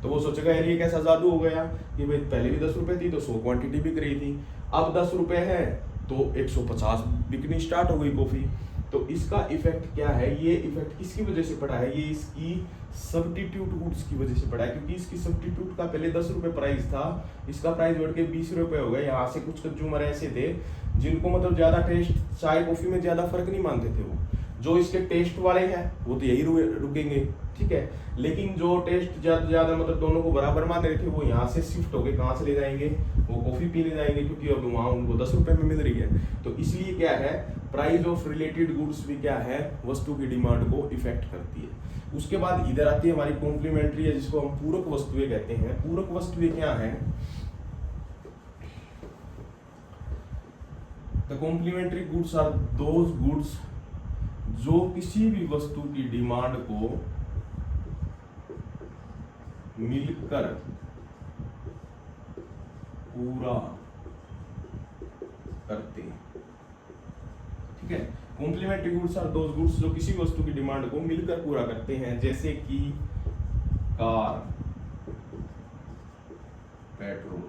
तो वो सोचेगा यार ये कैसा जादू हो गया कि भाई पहले भी 10 रुपए थी तो 100 क्वांटिटी बिक रही थी, अब 10 रुपए है तो 150 बिकनी स्टार्ट हो गई कॉफी। तो इसका इफेक्ट क्या है, ये इफेक्ट किसकी वजह से पड़ा है, ये इसकी सब्स्टिट्यूट गुड्स की वजह से पड़ा है, क्योंकि इसकी सब्स्टिट्यूट का पहले 10 रुपए प्राइस था, इसका प्राइस बढ़ के 20 रुपए हो गया। यहाँ से कुछ कंज्यूमर ऐसे थे जिनको मतलब ज्यादा टेस्ट चाय कॉफी में ज्यादा फर्क नहीं मानते थे, वो जो इसके टेस्ट वाले हैं वो तो यही रुकेंगे, ठीक है। लेकिन जो टेस्ट ज्यादा मतलब दोनों को बराबर मान रहे थे, वो यहाँ से शिफ्ट होके कहाँ से ले जाएंगे, वो कॉफी पीने जाएंगे, क्योंकि अब वहाँ उनको 10 रुपए में मिल रही है। तो इसलिए क्या है, प्राइस ऑफ रिलेटेड गुड्स भी क्या है, वस्तु की डिमांड को इफेक्ट करती है। उसके बाद इधर आती है हमारी कॉम्प्लीमेंट्री है, जिसको हम पूरक वस्तुएं कहते हैं। पूरक वस्तुएं क्या है, the complementary goods are those goods जो किसी भी वस्तु की डिमांड को मिलकर पूरा करते हैं, ठीक है। Complementary goods are those goods जो किसी वस्तु की डिमांड को मिलकर पूरा करते हैं, जैसे कि कार, पेट्रोल,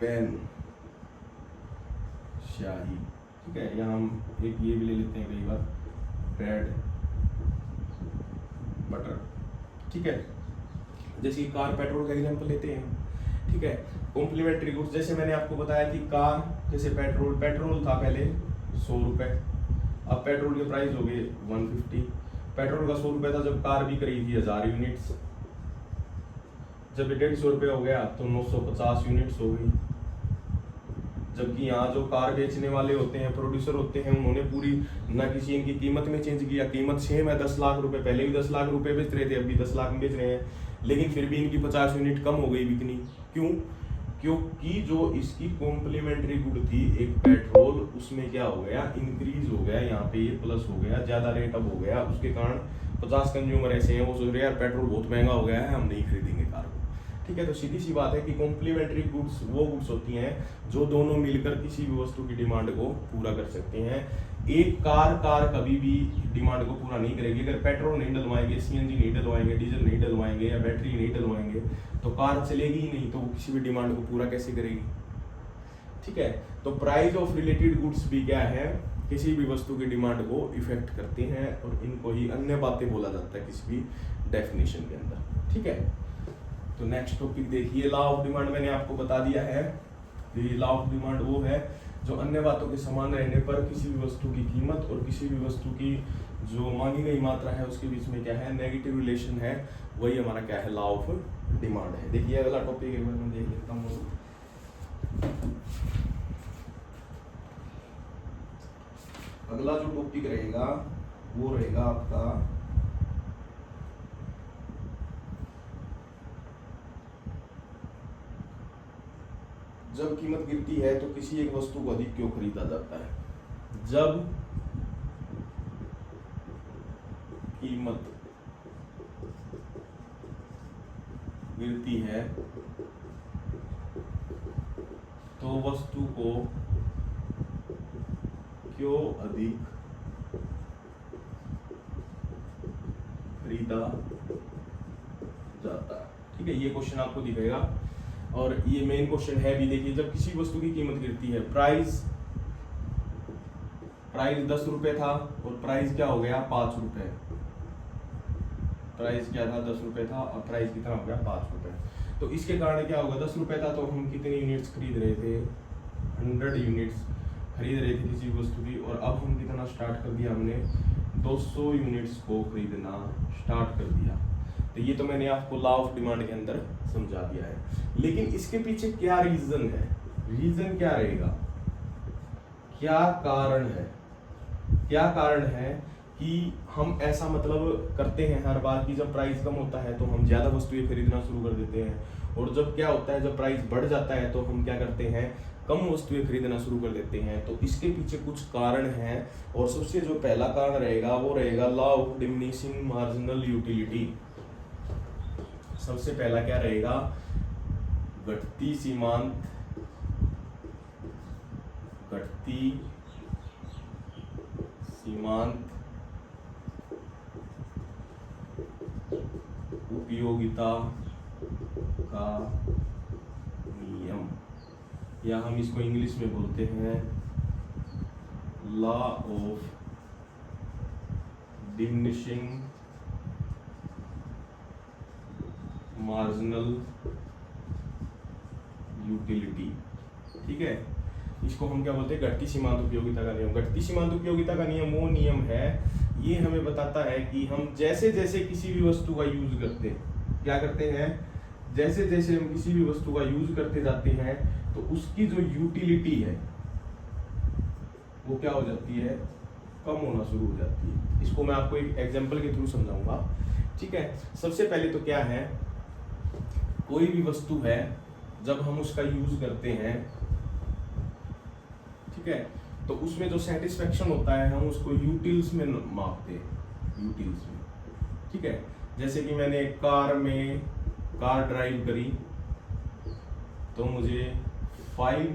पेन, स्याही, ठीक है। यहाँ हम एक ये भी ले लेते हैं कई बार, ब्रेड, बटर, ठीक है। जैसे कार पेट्रोल का एग्जांपल लेते हैं, ठीक है। कॉम्प्लीमेंट्री गुड्स जैसे मैंने आपको बताया कि कार, जैसे पेट्रोल था पहले 100 रुपए, अब पेट्रोल के प्राइस हो गए 150। पेट्रोल का 100 रुपए था जब कार बिक रही थी 1000 यूनिट्स, जब 150 रुपये हो गया तो 950 यूनिट्स हो गई। जबकि यहाँ जो कार बेचने वाले होते हैं, प्रोड्यूसर होते हैं, उन्होंने पूरी ना किसी इनकी कीमत में चेंज किया, कीमत सेम है 10 लाख रुपए, पहले भी 10 लाख रुपए बेच रहे थे, अभी 10 लाख में बेच रहे हैं, लेकिन फिर भी इनकी 50 यूनिट कम हो गई बिकनी। क्यों, क्योंकि जो इसकी कॉम्प्लीमेंट्री गुड थी एक पेट्रोल, उसमें क्या हो गया, इंक्रीज हो गया, यहाँ पे ये प्लस हो गया, ज्यादा रेट अब हो गया, उसके कारण 50 कंज्यूमर ऐसे हैं वो सोच रहे हैं यार पेट्रोल बहुत महंगा हो गया है, हम नहीं खरीदेंगे कार को, ठीक है। तो सीधी सी बात है कि कॉम्प्लीमेंट्री गुड्स वो गुड्स होती हैं जो दोनों मिलकर किसी भी वस्तु की डिमांड को पूरा कर सकते हैं। एक कार कभी भी डिमांड को पूरा नहीं करेगी। अगर पेट्रोल नहीं डलवाएंगे, सीएनजी नहीं डलवाएंगे, डीजल नहीं डलवाएंगे या बैटरी नहीं डलवाएंगे तो कार चलेगी ही नहीं, तो वो किसी भी डिमांड को पूरा कैसे करेगी, ठीक है। तो प्राइस ऑफ रिलेटेड गुड्स भी क्या है, किसी भी वस्तु की डिमांड को इफेक्ट करते हैं, और इनको ही अन्य बातें बोला जाता है किसी भी डेफिनेशन के अंदर, ठीक है। तो नेक्स्ट टॉपिक देखिए, लॉ ऑफ डिमांड मैंने आपको बता दिया है। लॉ ऑफ डिमांड वो है जो अन्य बातों के समान रहने पर किसी भी वस्तु की कीमत और किसी भी वस्तु की जो मांगी गई मात्रा है उसके बीच में क्या है, नेगेटिव रिलेशन है, वही हमारा क्या है, लॉ ऑफ डिमांड है। देखिए अगला टॉपिक एक बार मैं देख लेता हूँ। अगला जो टॉपिक रहेगा वो रहेगा आपका जब कीमत गिरती है तो किसी एक वस्तु को अधिक क्यों खरीदा जाता है। जब कीमत गिरती है तो वस्तु को क्यों अधिक खरीदा जाता है। ठीक है, ये क्वेश्चन आपको दिखेगा और ये मेन क्वेश्चन है भी। देखिए, जब किसी वस्तु की कीमत गिरती है, प्राइस 10 रुपए था और प्राइस क्या हो गया 5 रुपए। प्राइस क्या था 10 रुपए था और प्राइस कितना हो गया 5 रुपए। तो इसके कारण क्या होगा, 10 रुपए था तो हम कितनी यूनिट्स खरीद रहे थे, 100 यूनिट्स खरीद रहे थे किसी वस्तु की, और अब हम कितना स्टार्ट कर दिया, हमने 200 यूनिट्स को खरीदना स्टार्ट कर दिया। तो ये तो मैंने आपको लॉ ऑफ डिमांड के अंदर समझा दिया है। लेकिन इसके पीछे क्या रीजन है, रीजन क्या रहेगा, क्या कारण है, क्या कारण है कि हम ऐसा मतलब करते हैं हर बार कि जब प्राइस कम होता है तो हम ज्यादा वस्तुएं खरीदना शुरू कर देते हैं, और जब क्या होता है, जब प्राइस बढ़ जाता है तो हम क्या करते हैं, कम वस्तुएं खरीदना शुरू कर देते हैं। तो इसके पीछे कुछ कारण हैं, और सबसे जो पहला कारण रहेगा वो रहेगा law of diminishing marginal utility. सबसे पहला क्या रहेगा, घटती सीमांत उपयोगिता का नियम, या हम इसको इंग्लिश में बोलते हैं law of diminishing marginal utility. ठीक है, इसको हम क्या बोलते हैं, घटती सीमांत उपयोगिता का नियम। घटती सीमांत उपयोगिता का नियम वो नियम है, ये हमें बताता है कि हम जैसे जैसे किसी भी वस्तु का यूज करते हैं, क्या करते हैं, जैसे जैसे हम किसी भी वस्तु का यूज करते जाते हैं तो उसकी जो यूटिलिटी है वो क्या हो जाती है, कम होना शुरू हो जाती है। इसको मैं आपको एक एग्जांपल के थ्रू समझाऊंगा। ठीक है, सबसे पहले तो क्या है, कोई भी वस्तु है जब हम उसका यूज करते हैं, ठीक है, तो उसमें जो सेटिस्फेक्शन होता है हम उसको यूटिल्स में मापते हैं, यूटिल्स में। ठीक है, जैसे कि मैंने कार ड्राइव करी तो मुझे 5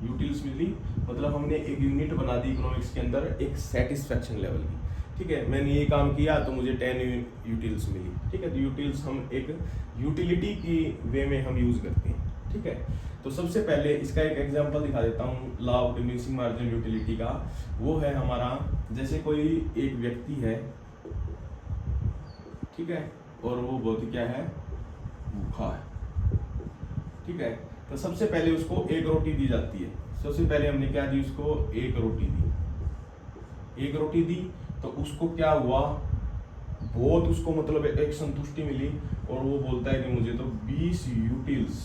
यूटिल्स मिली, मतलब हमने एक यूनिट बना दी इकोनॉमिक्स के अंदर एक सेटिस्फेक्शन लेवल की। ठीक है, मैंने ये काम किया तो मुझे 10 यूटिल्स मिली। ठीक है, तो यूटिल्स हम एक यूटिलिटी की वे में हम यूज करते हैं। ठीक है, तो सबसे पहले इसका एक एग्जांपल दिखा देता हूँ law of diminishing marginal utility का। वो है हमारा, जैसे कोई एक व्यक्ति है, ठीक है, और वो बहुत ही क्या है, भूखा है। ठीक है, तो सबसे पहले उसको एक रोटी दी जाती है। सबसे पहले हमने क्या दी, उसको एक रोटी दी तो उसको क्या हुआ, बहुत उसको मतलब एक संतुष्टि मिली, और वो बोलता है कि मुझे तो 20 यूटिल्स।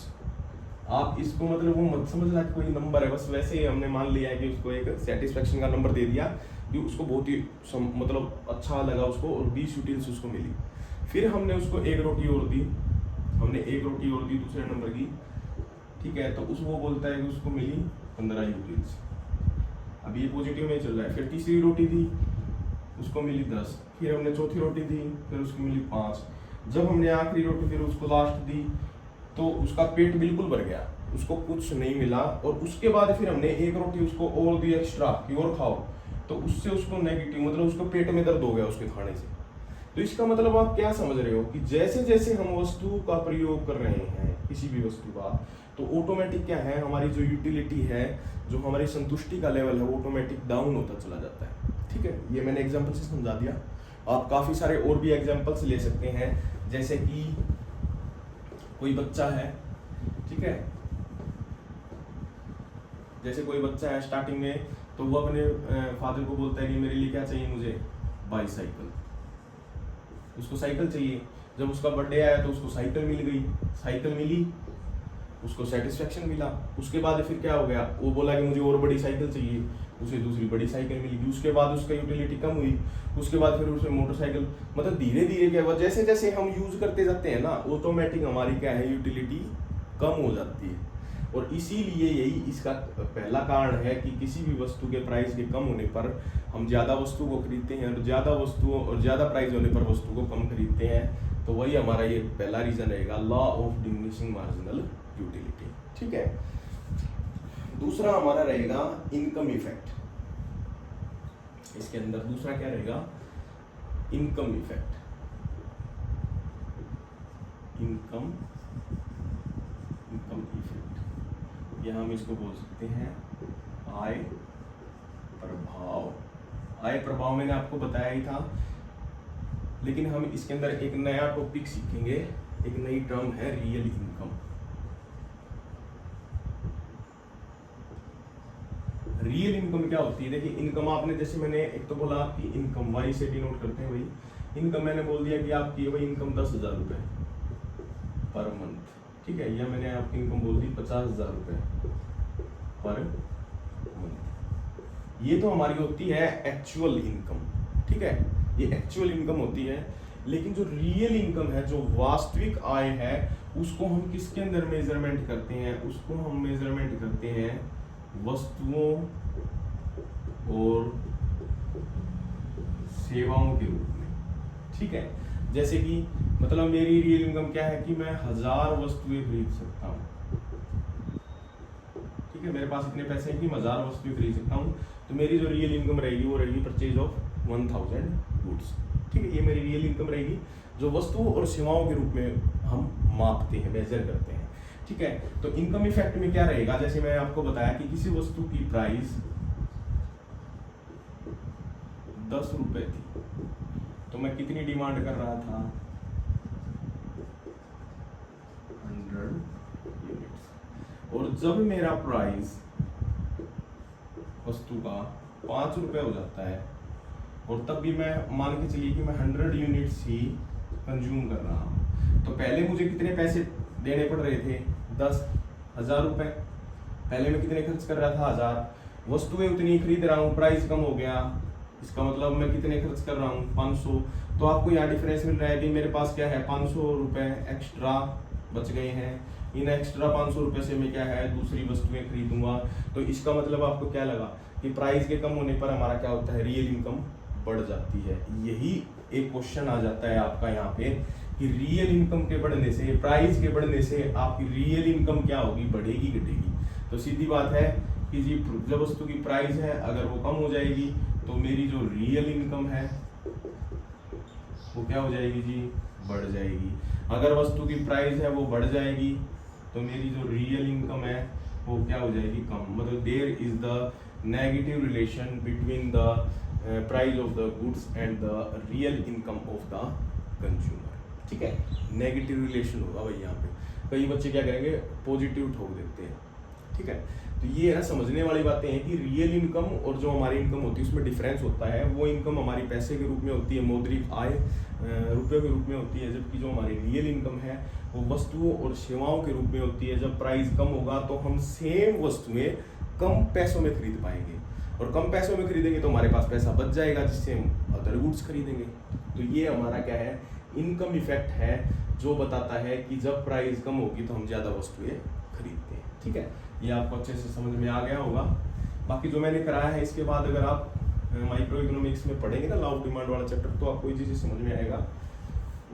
आप इसको मतलब वो मत समझना कि कोई नंबर है, बस वैसे ही हमने मान लिया है कि उसको एक सेटिस्फेक्शन का नंबर दे दिया कि उसको बहुत ही मतलब अच्छा लगा उसको, और 20 यूटिल्स उसको मिली। फिर हमने उसको एक रोटी और दी दूसरे नंबर की। ठीक है, तो वो बोलता है कि उसको मिली 15 यूटिल्स। अब ये पॉजिटिव में चल रहा है। फिर तीसरी रोटी दी, उसको मिली 10। फिर हमने चौथी रोटी दी, फिर उसको मिली 5। जब हमने आखिरी रोटी फिर उसको लास्ट दी तो उसका पेट बिल्कुल भर गया, उसको कुछ नहीं मिला। और उसके बाद फिर हमने एक रोटी उसको और दी एक्स्ट्रा कि और खाओ, तो उससे उसको नेगेटिव मतलब उसको पेट में दर्द हो गया उसके खाने से। तो इसका मतलब आप क्या समझ रहे हो कि जैसे जैसे हम वस्तु का प्रयोग कर रहे हैं, किसी भी वस्तु का, तो ऑटोमेटिक क्या है, हमारी जो यूटिलिटी है, जो हमारी संतुष्टि का लेवल है, वो ऑटोमेटिक डाउन होता चला जाता है। ठीक है, ये मैंने एग्जांपल से समझा दिया। आप काफी सारे और भी एग्जांपल्स ले सकते हैं, जैसे कि कोई बच्चा है, ठीक है, जैसे कोई बच्चा है स्टार्टिंग में, तो वो अपने फादर को बोलता है कि मेरे लिए क्या चाहिए, मुझे बाईसाइकिल। उसको साइकिल चाहिए। जब उसका बर्थडे आया तो उसको साइकिल मिली, उसको सेटिस्फेक्शन मिला। उसके बाद फिर क्या हो गया, वो बोला कि मुझे और बड़ी साइकिल चाहिए, उसे दूसरी बड़ी साइकिल मिली। उसके बाद उसका यूटिलिटी कम हुई, उसके बाद फिर उसे मोटरसाइकिल, मतलब धीरे धीरे क्या हुआ, जैसे जैसे हम यूज करते जाते हैं ना, ऑटोमेटिक हमारी क्या है, यूटिलिटी कम हो जाती है। और इसीलिए यही इसका पहला कारण है कि किसी भी वस्तु के प्राइस के कम होने पर हम ज़्यादा वस्तु को खरीदते हैं, और ज़्यादा वस्तुओं और ज़्यादा प्राइस होने पर वस्तु को कम खरीदते हैं। तो वही हमारा ये पहला रीज़न रहेगा, law of diminishing marginal utility. ठीक है, दूसरा हमारा रहेगा इनकम इफेक्ट। इसके अंदर दूसरा क्या रहेगा, इनकम इफेक्ट। इनकम इफेक्ट, या हम इसको बोल सकते हैं आय प्रभाव। आय प्रभाव मैंने आपको बताया ही था, लेकिन हम इसके अंदर एक नया टॉपिक सीखेंगे, एक नई टर्म है रियल इनकम। रियल इनकम क्या होती है? देखिए, इनकम आपने जैसे मैंने एक तो बोला आपकी इनकम वाई से डिनोट करते हैं भाई इनकम, मैंने बोल दिया कि आपकी वही इनकम 10,000 रुपये पर मंथ, ठीक है, या मैंने आपकी इनकम बोल दी 50,000 रुपये पर मंथ। ये तो हमारी होती है एक्चुअल इनकम, ठीक है, ये एक्चुअल इनकम होती है। लेकिन जो रियल इनकम है, जो वास्तविक आय है, उसको हम किसके अंदर मेजरमेंट करते हैं? उसको हम मेजरमेंट करते हैं वस्तुओं और सेवाओं के रूप में, ठीक है। जैसे कि मतलब मेरी रियल इनकम क्या है कि मैं 1000 वस्तुएं खरीद सकता हूँ, ठीक है, मेरे पास इतने पैसे हैं कि मैं 1000 वस्तुएं खरीद सकता हूँ। तो मेरी जो रियल इनकम रहेगी वो रहेगी परचेज ऑफ 1000 गुड्स, ठीक है, ये मेरी रियल इनकम रहेगी, जो वस्तुओं और सेवाओं के रूप में हम मापते हैं, मेजर करते हैं, ठीक है। तो इनकम इफेक्ट में क्या रहेगा, जैसे मैं आपको बताया कि किसी वस्तु की प्राइस 10 रुपए थी, तो मैं कितनी डिमांड कर रहा था? 100 यूनिट्स। और जब मेरा प्राइस वस्तु का 5 रुपए हो जाता है, और तब भी मैं मान के चलिए कि मैं 100 यूनिट्स ही कंज्यूम कर रहा हूँ, तो पहले मुझे कितने पैसे देने पड़ रहे थे? 10,000 रुपए। पहले मैं कितने खर्च कर रहा था? 1000। वस्तुएं उतनी खरीद रहा हूँ, प्राइस कम हो गया, इसका मतलब मैं कितने खर्च कर रहा हूँ? 500। तो आपको यहाँ डिफरेंस मिल रहा है कि मेरे पास क्या है, 500 रुपए एक्स्ट्रा बच गए हैं। इन एक्स्ट्रा 500 रुपए से मैं क्या है, दूसरी वस्तुएं खरीदूंगा। तो इसका मतलब आपको क्या लगा कि प्राइस के कम होने पर हमारा क्या होता है, रियल इनकम बढ़ जाती है। यही एक क्वेश्चन आ जाता है आपका यहाँ पे कि रियल इनकम के बढ़ने से, प्राइस के बढ़ने से आपकी रियल इनकम क्या होगी, बढ़ेगी घटेगी? तो सीधी बात है कि जी जब वस्तु की प्राइस है अगर वो कम हो जाएगी तो मेरी जो रियल इनकम है वो क्या हो जाएगी जी, बढ़ जाएगी। अगर वस्तु की प्राइस है वो बढ़ जाएगी तो मेरी जो रियल इनकम है वो क्या हो जाएगी, कम। मतलब there is the negative relation between the price of the goods and the real income of the consumer, ठीक है, नेगेटिव रिलेशन होगा भाई। यहाँ पे कई बच्चे क्या करेंगे, पॉजिटिव ठोक देते हैं, ठीक है। तो ये है ना समझने वाली बातें हैं कि रियल इनकम और जो हमारी इनकम होती है उसमें डिफरेंस होता है। वो इनकम हमारी पैसे के रूप में होती है, मौद्रिक आय रुपयों के रूप में होती है, जबकि जो हमारी रियल इनकम है वो वस्तुओं और सेवाओं के रूप में होती है। जब प्राइस कम होगा तो हम सेम वस्तुएं कम पैसों में खरीद पाएंगे, और कम पैसों में खरीदेंगे तो हमारे पास पैसा बच जाएगा जिससे हम अदर गुड्स खरीदेंगे। तो ये हमारा क्या है, इनकम इफेक्ट है, जो बताता है कि जब प्राइस कम होगी तो हम ज़्यादा वस्तुएं खरीदते हैं, ठीक है। ये आपको अच्छे से समझ में आ गया होगा। बाकी जो मैंने कराया है इसके बाद अगर आप माइक्रो इकोनॉमिक्स में पढ़ेंगे ना, लॉ ऑफ डिमांड वाला चैप्टर, तो आपको ये चीज़ समझ में आएगा।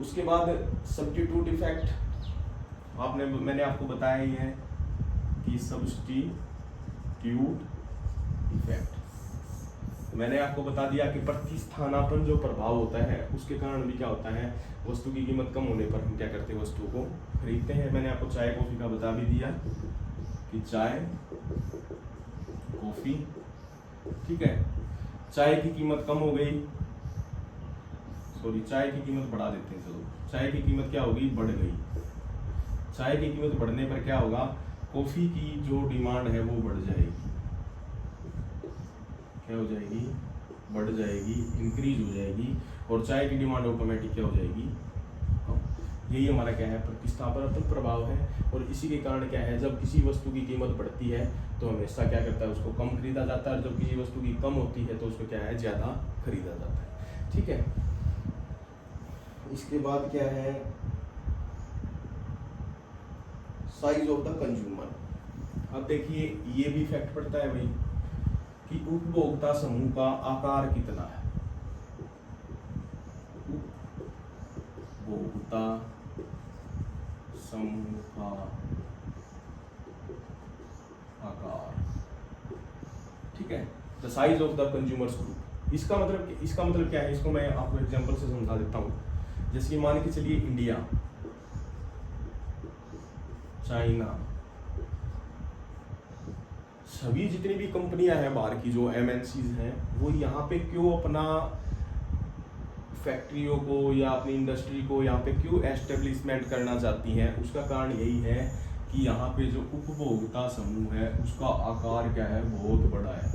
उसके बाद सब्स्टिट्यूट इफेक्ट मैंने आपको बताया ही है कि सब्स्टिट्यूट इफेक्ट मैंने आपको बता दिया कि प्रतिस्थानापन जो प्रभाव होता है उसके कारण भी क्या होता है, वस्तु की कीमत कम होने पर हम क्या करते हैं, वस्तुओं को खरीदते हैं। मैंने आपको चाय कॉफ़ी का बता भी दिया कि चाय कॉफ़ी, ठीक है, चाय की कीमत कम हो गई, सॉरी चाय की कीमत बढ़ा देते हैं, चलो चाय की कीमत क्या होगी, बढ़ गई। चाय की कीमत बढ़ने पर क्या होगा, कॉफ़ी की जो डिमांड है वो बढ़ जाएगी, क्या हो जाएगी, बढ़ जाएगी, इंक्रीज हो जाएगी, और चाय की डिमांड ऑटोमेटिक क्या हो जाएगी, यही हमारा क्या है, प्रतिस्थापनात्मक प्रभाव है। और इसी के कारण क्या है, जब किसी वस्तु की कीमत बढ़ती है तो हमेशा क्या करता है, उसको कम खरीदा जाता है, और जब किसी वस्तु की कम होती है तो उसको क्या है, ज़्यादा खरीदा जाता है, ठीक है। इसके बाद क्या है, साइज ऑफ द कंज्यूमर। अब देखिए ये भी इफेक्ट पड़ता है भाई कि उपभोक्ता समूह का आकार कितना है। उपभोक्ता समूह का आकार, ठीक है, the size of the consumers group. इसका मतलब क्या है, इसको मैं आपको एग्जांपल से समझा देता हूँ। जैसे कि मान के चलिए इंडिया, चाइना, सभी जितनी भी कंपनियां हैं बाहर की जो एमएनसीज हैं, वो यहाँ पे क्यों अपना फैक्ट्रियों को या अपनी इंडस्ट्री को यहाँ पे क्यों एस्टेब्लिशमेंट करना चाहती हैं? उसका कारण यही है कि यहाँ पे जो उपभोक्ता समूह है उसका आकार क्या है, बहुत बड़ा है।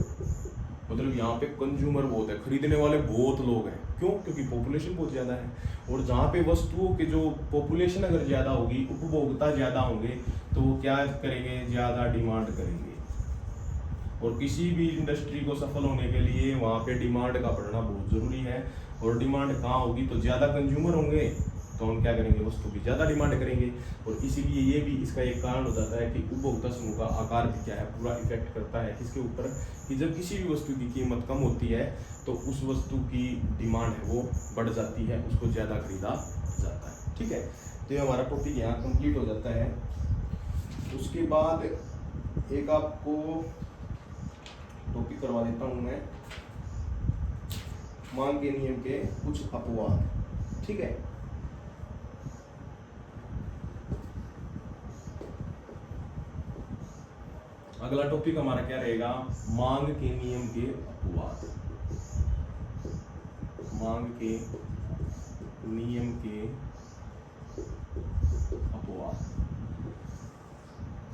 मतलब यहाँ पे कंज्यूमर बहुत है, खरीदने वाले बहुत लोग हैं। क्यों? क्योंकि पॉपुलेशन बहुत ज़्यादा है। और जहाँ पे वस्तुओं के जो पॉपुलेशन अगर ज़्यादा होगी, उपभोक्ता ज़्यादा होंगे, तो वो क्या करेंगे, ज़्यादा डिमांड करेंगे। और किसी भी इंडस्ट्री को सफल होने के लिए वहाँ पे डिमांड का बढ़ना बहुत ज़रूरी है। और डिमांड कहाँ होगी, तो ज़्यादा कंज्यूमर होंगे तो हम क्या करेंगे, वस्तु की ज़्यादा डिमांड करेंगे। और इसीलिए ये भी इसका एक कारण हो जाता है कि उपभोक्ता समूह का आकार भी क्या है, पूरा इफेक्ट करता है किसके ऊपर, कि जब किसी भी वस्तु की कीमत कम होती है तो उस वस्तु की डिमांड है वो बढ़ जाती है, उसको ज़्यादा खरीदा जाता है। ठीक है, तो ये हमारा टॉपिक यहाँ कंप्लीट हो जाता है। उसके बाद एक आपको टॉपिक करवा देता हूँ मैं, मांग के नियम के कुछ अपवाद। ठीक है, अगला टॉपिक हमारा क्या रहेगा, मांग के नियम के अपवाद। मांग के नियम के अपवाद।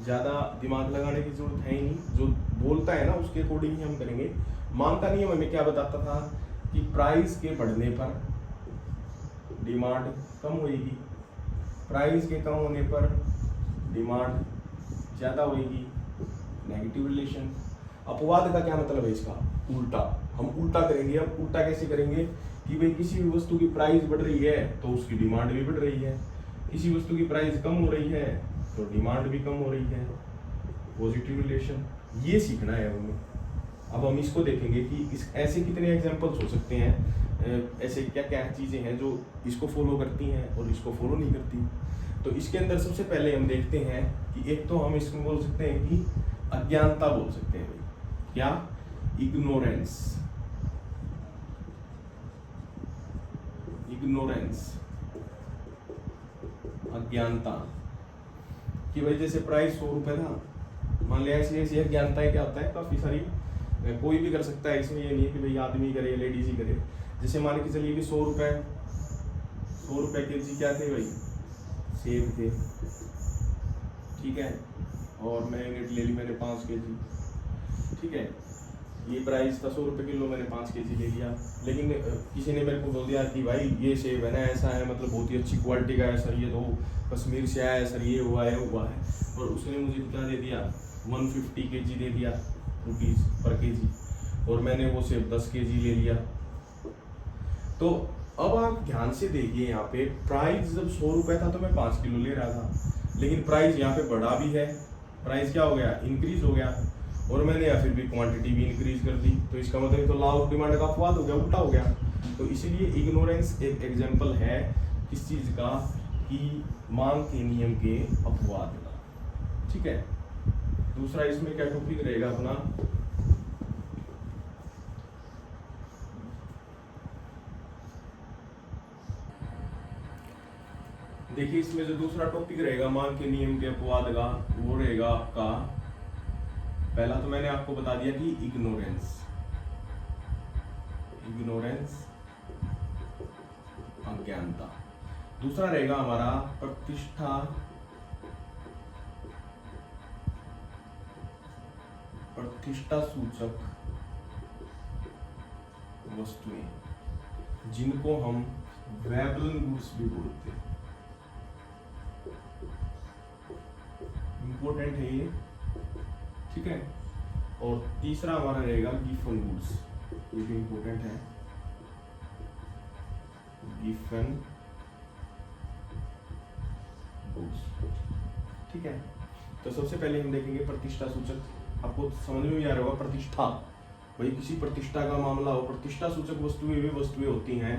ज्यादा दिमाग लगाने की जरूरत है ही नहीं, जो बोलता है ना उसके अकॉर्डिंग ही हम करेंगे। मांग का नियम हमें क्या बताता था कि प्राइस के बढ़ने पर डिमांड कम होगी, प्राइस के कम होने पर डिमांड ज्यादा होगी, नेगेटिव रिलेशन। अपवाद का क्या मतलब है, इसका उल्टा। हम उल्टा करेंगे। अब उल्टा कैसे करेंगे कि भाई किसी भी वस्तु की प्राइस बढ़ रही है तो उसकी डिमांड भी बढ़ रही है, किसी वस्तु की प्राइस कम हो रही है तो डिमांड भी कम हो रही है, पॉजिटिव रिलेशन। ये सीखना है हमें। अब हम इसको देखेंगे कि इस ऐसे कितने एग्जांपल्स हो सकते हैं, ऐसे क्या क्या चीज़ें हैं जो इसको फॉलो करती हैं और इसको फॉलो नहीं करती। तो इसके अंदर सबसे पहले हम देखते हैं कि एक तो हम इसको बोल सकते हैं कि अज्ञानता बोल सकते हैं भाई। क्या? इग्नोरेंस। इग्नोरेंस, अज्ञानता। कि भाई जैसे प्राइस 100 रुपये था, मान लिया। ऐसी ऐसी अज्ञानताएं क्या होता है, काफ़ी सारी, कोई भी कर सकता है। इसमें ये नहीं है कि भाई आदमी करे लेडीज ही करे। जैसे मान के चलिए कि 100 रुपये के जी क्या थे भाई, सेब थे। ठीक है, और मैंने ले ली, मैंने 5 केजी। ठीक है, ये प्राइस था 100 रुपये किलो, मैंने 5 केजी ले लिया। लेकिन किसी ने मेरे को बोल दिया कि भाई ये सेब है ना, ऐसा है, मतलब बहुत ही अच्छी क्वालिटी का है सर, ये तो कश्मीर से आया है सर, ये हुआ है। और उसने मुझे क्या दे दिया, 150 केजी दे दिया, रुपीज़ पर केजी। और मैंने वो सेब 10 केजी ले लिया। तो अब आप ध्यान से देखिए, यहाँ पे प्राइस जब 100 रुपये था तो मैं 5 किलो ले रहा था, लेकिन प्राइस यहाँ पे बढ़ा भी है, प्राइस क्या हो गया, इंक्रीज हो गया। और मैंने या फिर भी क्वांटिटी भी इंक्रीज कर दी। तो इसका मतलब तो लॉ ऑफ डिमांड का अपवाद हो गया, उल्टा हो गया। तो इसीलिए इग्नोरेंस एक एग्जांपल है किस चीज़ का, कि मांग के नियम के अपवाद का। ठीक है, दूसरा इसमें क्या टॉपिक रहेगा अपना, देखिए इसमें जो दूसरा टॉपिक रहेगा मांग के नियम के अपवाद का, वो रहेगा आपका, पहला तो मैंने आपको बता दिया कि इग्नोरेंस। इग्नोरेंस, अज्ञानता। दूसरा रहेगा हमारा प्रतिष्ठा, प्रतिष्ठा सूचक वस्तुएं, जिनको हम वेबल गुड्स भी बोलते हैं। इंपॉर्टेंट है ये। ठीक है, और तीसरा हमारा रहेगा गिफन गुड्स, ये भी इंपॉर्टेंट है। गिफन गुड्स, ठीक है। तो सबसे पहले हम देखेंगे प्रतिष्ठा सूचक। आपको समझ में भी आ रहा होगा प्रतिष्ठा, भाई किसी प्रतिष्ठा का मामला हो। प्रतिष्ठा सूचक वस्तुएं वे वस्तुएं होती हैं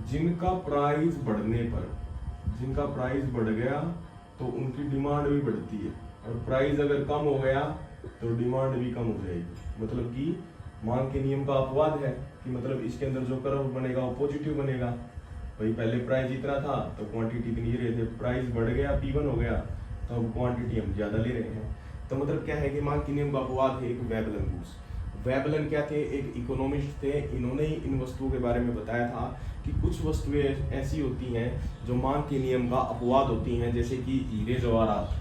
जिनका प्राइस बढ़ने पर, जिनका प्राइस बढ़ गया तो उनकी डिमांड भी बढ़ती है, और प्राइस अगर कम हो गया तो डिमांड भी कम हो जाएगी। मतलब कि मांग के नियम का अपवाद है कि मतलब इसके अंदर जो कर्व बनेगा वो पॉजिटिव बनेगा। भाई पहले प्राइस इतना था तो क्वांटिटी इतनी रहे थे, प्राइस बढ़ गया P1 हो गया तो अब क्वांटिटी हम ज्यादा ले रहे हैं। तो मतलब क्या है कि मांग के नियम का अपवाद है एक वेबलन गुड्स। वेबलन क्या थे, एक इकोनॉमिस्ट थे, इन्होंने ही इन वस्तुओं के बारे में बताया था कि कुछ वस्तुएं ऐसी होती हैं जो मांग के नियम का अपवाद होती हैं, जैसे कि हीरे जवाहरात,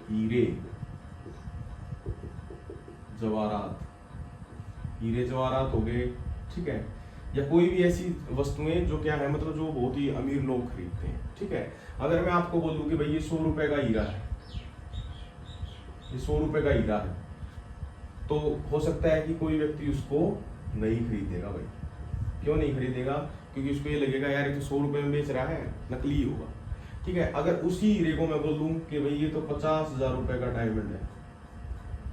हीरे जवाहरात, हीरे जवाहरात हो गए, ठीक है। या कोई भी ऐसी वस्तुएं जो क्या है मतलब जो बहुत ही अमीर लोग खरीदते हैं, ठीक है। अगर मैं आपको बोल दूं कि भाई ये 100 रुपए का हीरा है, ये 100 रुपए का हीरा है, तो हो सकता है कि कोई व्यक्ति उसको नहीं खरीदेगा। भाई क्यों नहीं खरीदेगा? क्योंकि उसको ये लगेगा यार ये तो 100 रुपए में बेच रहा है, नकली होगा, ठीक है। अगर उसी हीरे को मैं बोल दूं कि भाई ये तो 50,000 रुपए का डायमंड है,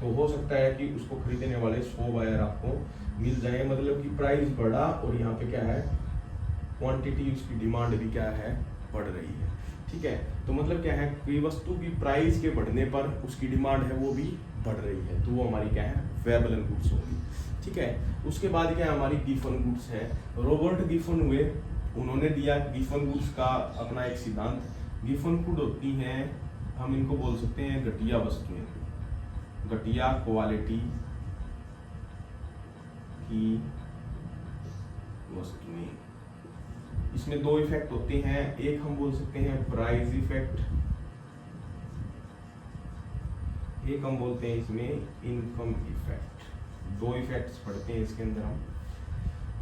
तो हो सकता है कि उसको खरीदने वाले 100 बायर आपको मिल जाए। मतलब कि प्राइस बढ़ा और यहाँ पे क्या है, क्वांटिटी, उसकी डिमांड भी क्या है, बढ़ रही है, ठीक है। तो मतलब क्या है कि वस्तु की प्राइस के बढ़ने पर उसकी डिमांड है वो भी बढ़ रही है, तो वो हमारी क्या है, वेबलन गुड्स होगी, ठीक है। उसके बाद क्या हमारी गिफन गुड्स है। रॉबर्ट गिफन हुए, उन्होंने दिया गिफन गुड्स का अपना एक सिद्धांत। गिफन गुड होती हैं, हम इनको बोल सकते हैं घटिया वस्तुएं, घटिया क्वालिटी की वस्तुएं। इसमें दो इफेक्ट होते हैं, एक हम बोल सकते हैं प्राइस इफेक्ट, एक हम बोलते हैं इसमें इनकम इफेक्ट। दो इफेक्ट्स पढ़ते हैं इसके अंदर हम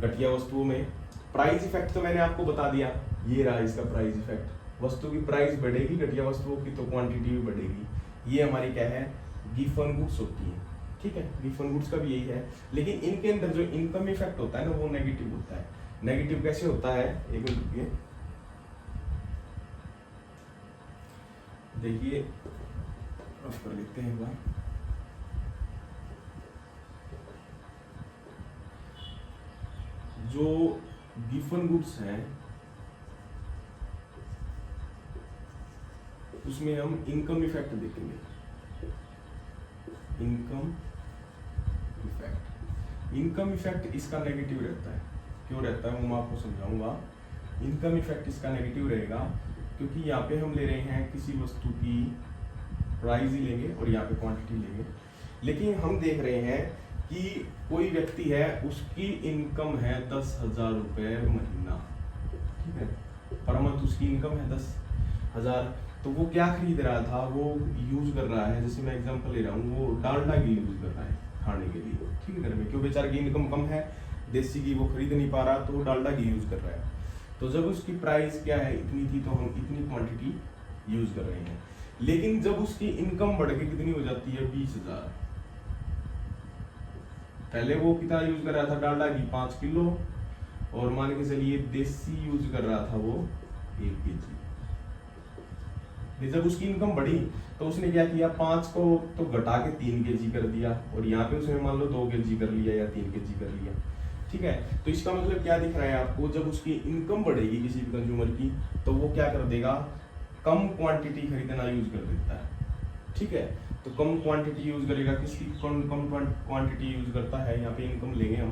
घटिया वस्तुओं में। प्राइस इफेक्ट तो मैंने आपको बता दिया, ये रहा इसका प्राइस इफेक्ट। वस्तु की प्राइस बढ़ेगी घटिया वस्तुओं की, तो क्वांटिटी भी बढ़ेगी। ये हमारी क्या है, गिफन गुड्स होती है, ठीक है। गिफन गुड्स का भी यही है, लेकिन इनके अंदर जो इनकम इफेक्ट होता है ना वो नेगेटिव होता है। नेगेटिव कैसे होता है, एक मिनट रुकिए, देखिए रफ कर लेते हैं एक बार। जो गिफन गुड्स हैं उसमें हम इनकम इफेक्ट देखेंगे। इनकम इफेक्ट, इनकम इफेक्ट इसका नेगेटिव रहता है। क्यों रहता है वो मैं आपको समझाऊंगा। इनकम इफेक्ट इसका नेगेटिव रहेगा क्योंकि यहाँ पे हम ले रहे हैं किसी वस्तु की प्राइस ही लेंगे और यहाँ पे क्वांटिटी लेंगे, लेकिन हम देख रहे हैं कि कोई व्यक्ति है, उसकी इनकम है 10,000 रुपये महीना, ठीक है, पर मंथ उसकी इनकम है 10,000। तो वो क्या खरीद रहा था, वो यूज कर रहा है, जैसे मैं एग्जांपल ले रहा हूँ, वो डालडा घी यूज कर रहा है खाने के लिए, ठीक है, घर में। क्यों, बेचारे की इनकम कम है, देसी घी वो खरीद नहीं पा रहा, तो वो डालडा घी यूज कर रहा है। तो जब उसकी प्राइस क्या है, इतनी थी, तो हम इतनी क्वांटिटी यूज कर रहे हैं। लेकिन जब उसकी इनकम बढ़ के कितनी हो जाती है, 20,000। पहले वो कितना यूज कर रहा था, डालडा घी 5 किलो, और मान के चलिए देसी यूज कर रहा था वो 1 kg। जब उसकी इनकम बढ़ी तो उसने क्या किया, 5 को तो घटा के 3 kg कर दिया, और यहाँ पे उसने मान लो 2 kg कर लिया या 3 kg कर लिया, ठीक है। तो इसका मतलब क्या दिख रहा है आपको, जब उसकी इनकम बढ़ेगी किसी भी कंज्यूमर की, तो वो क्या कर देगा, कम क्वांटिटी खरीदना यूज कर देता है, ठीक है। तो कम क्वांटिटी यूज करेगा, किसकी कम क्वांटिटी यूज करता है, यहाँ पे इनकम लेंगे हम,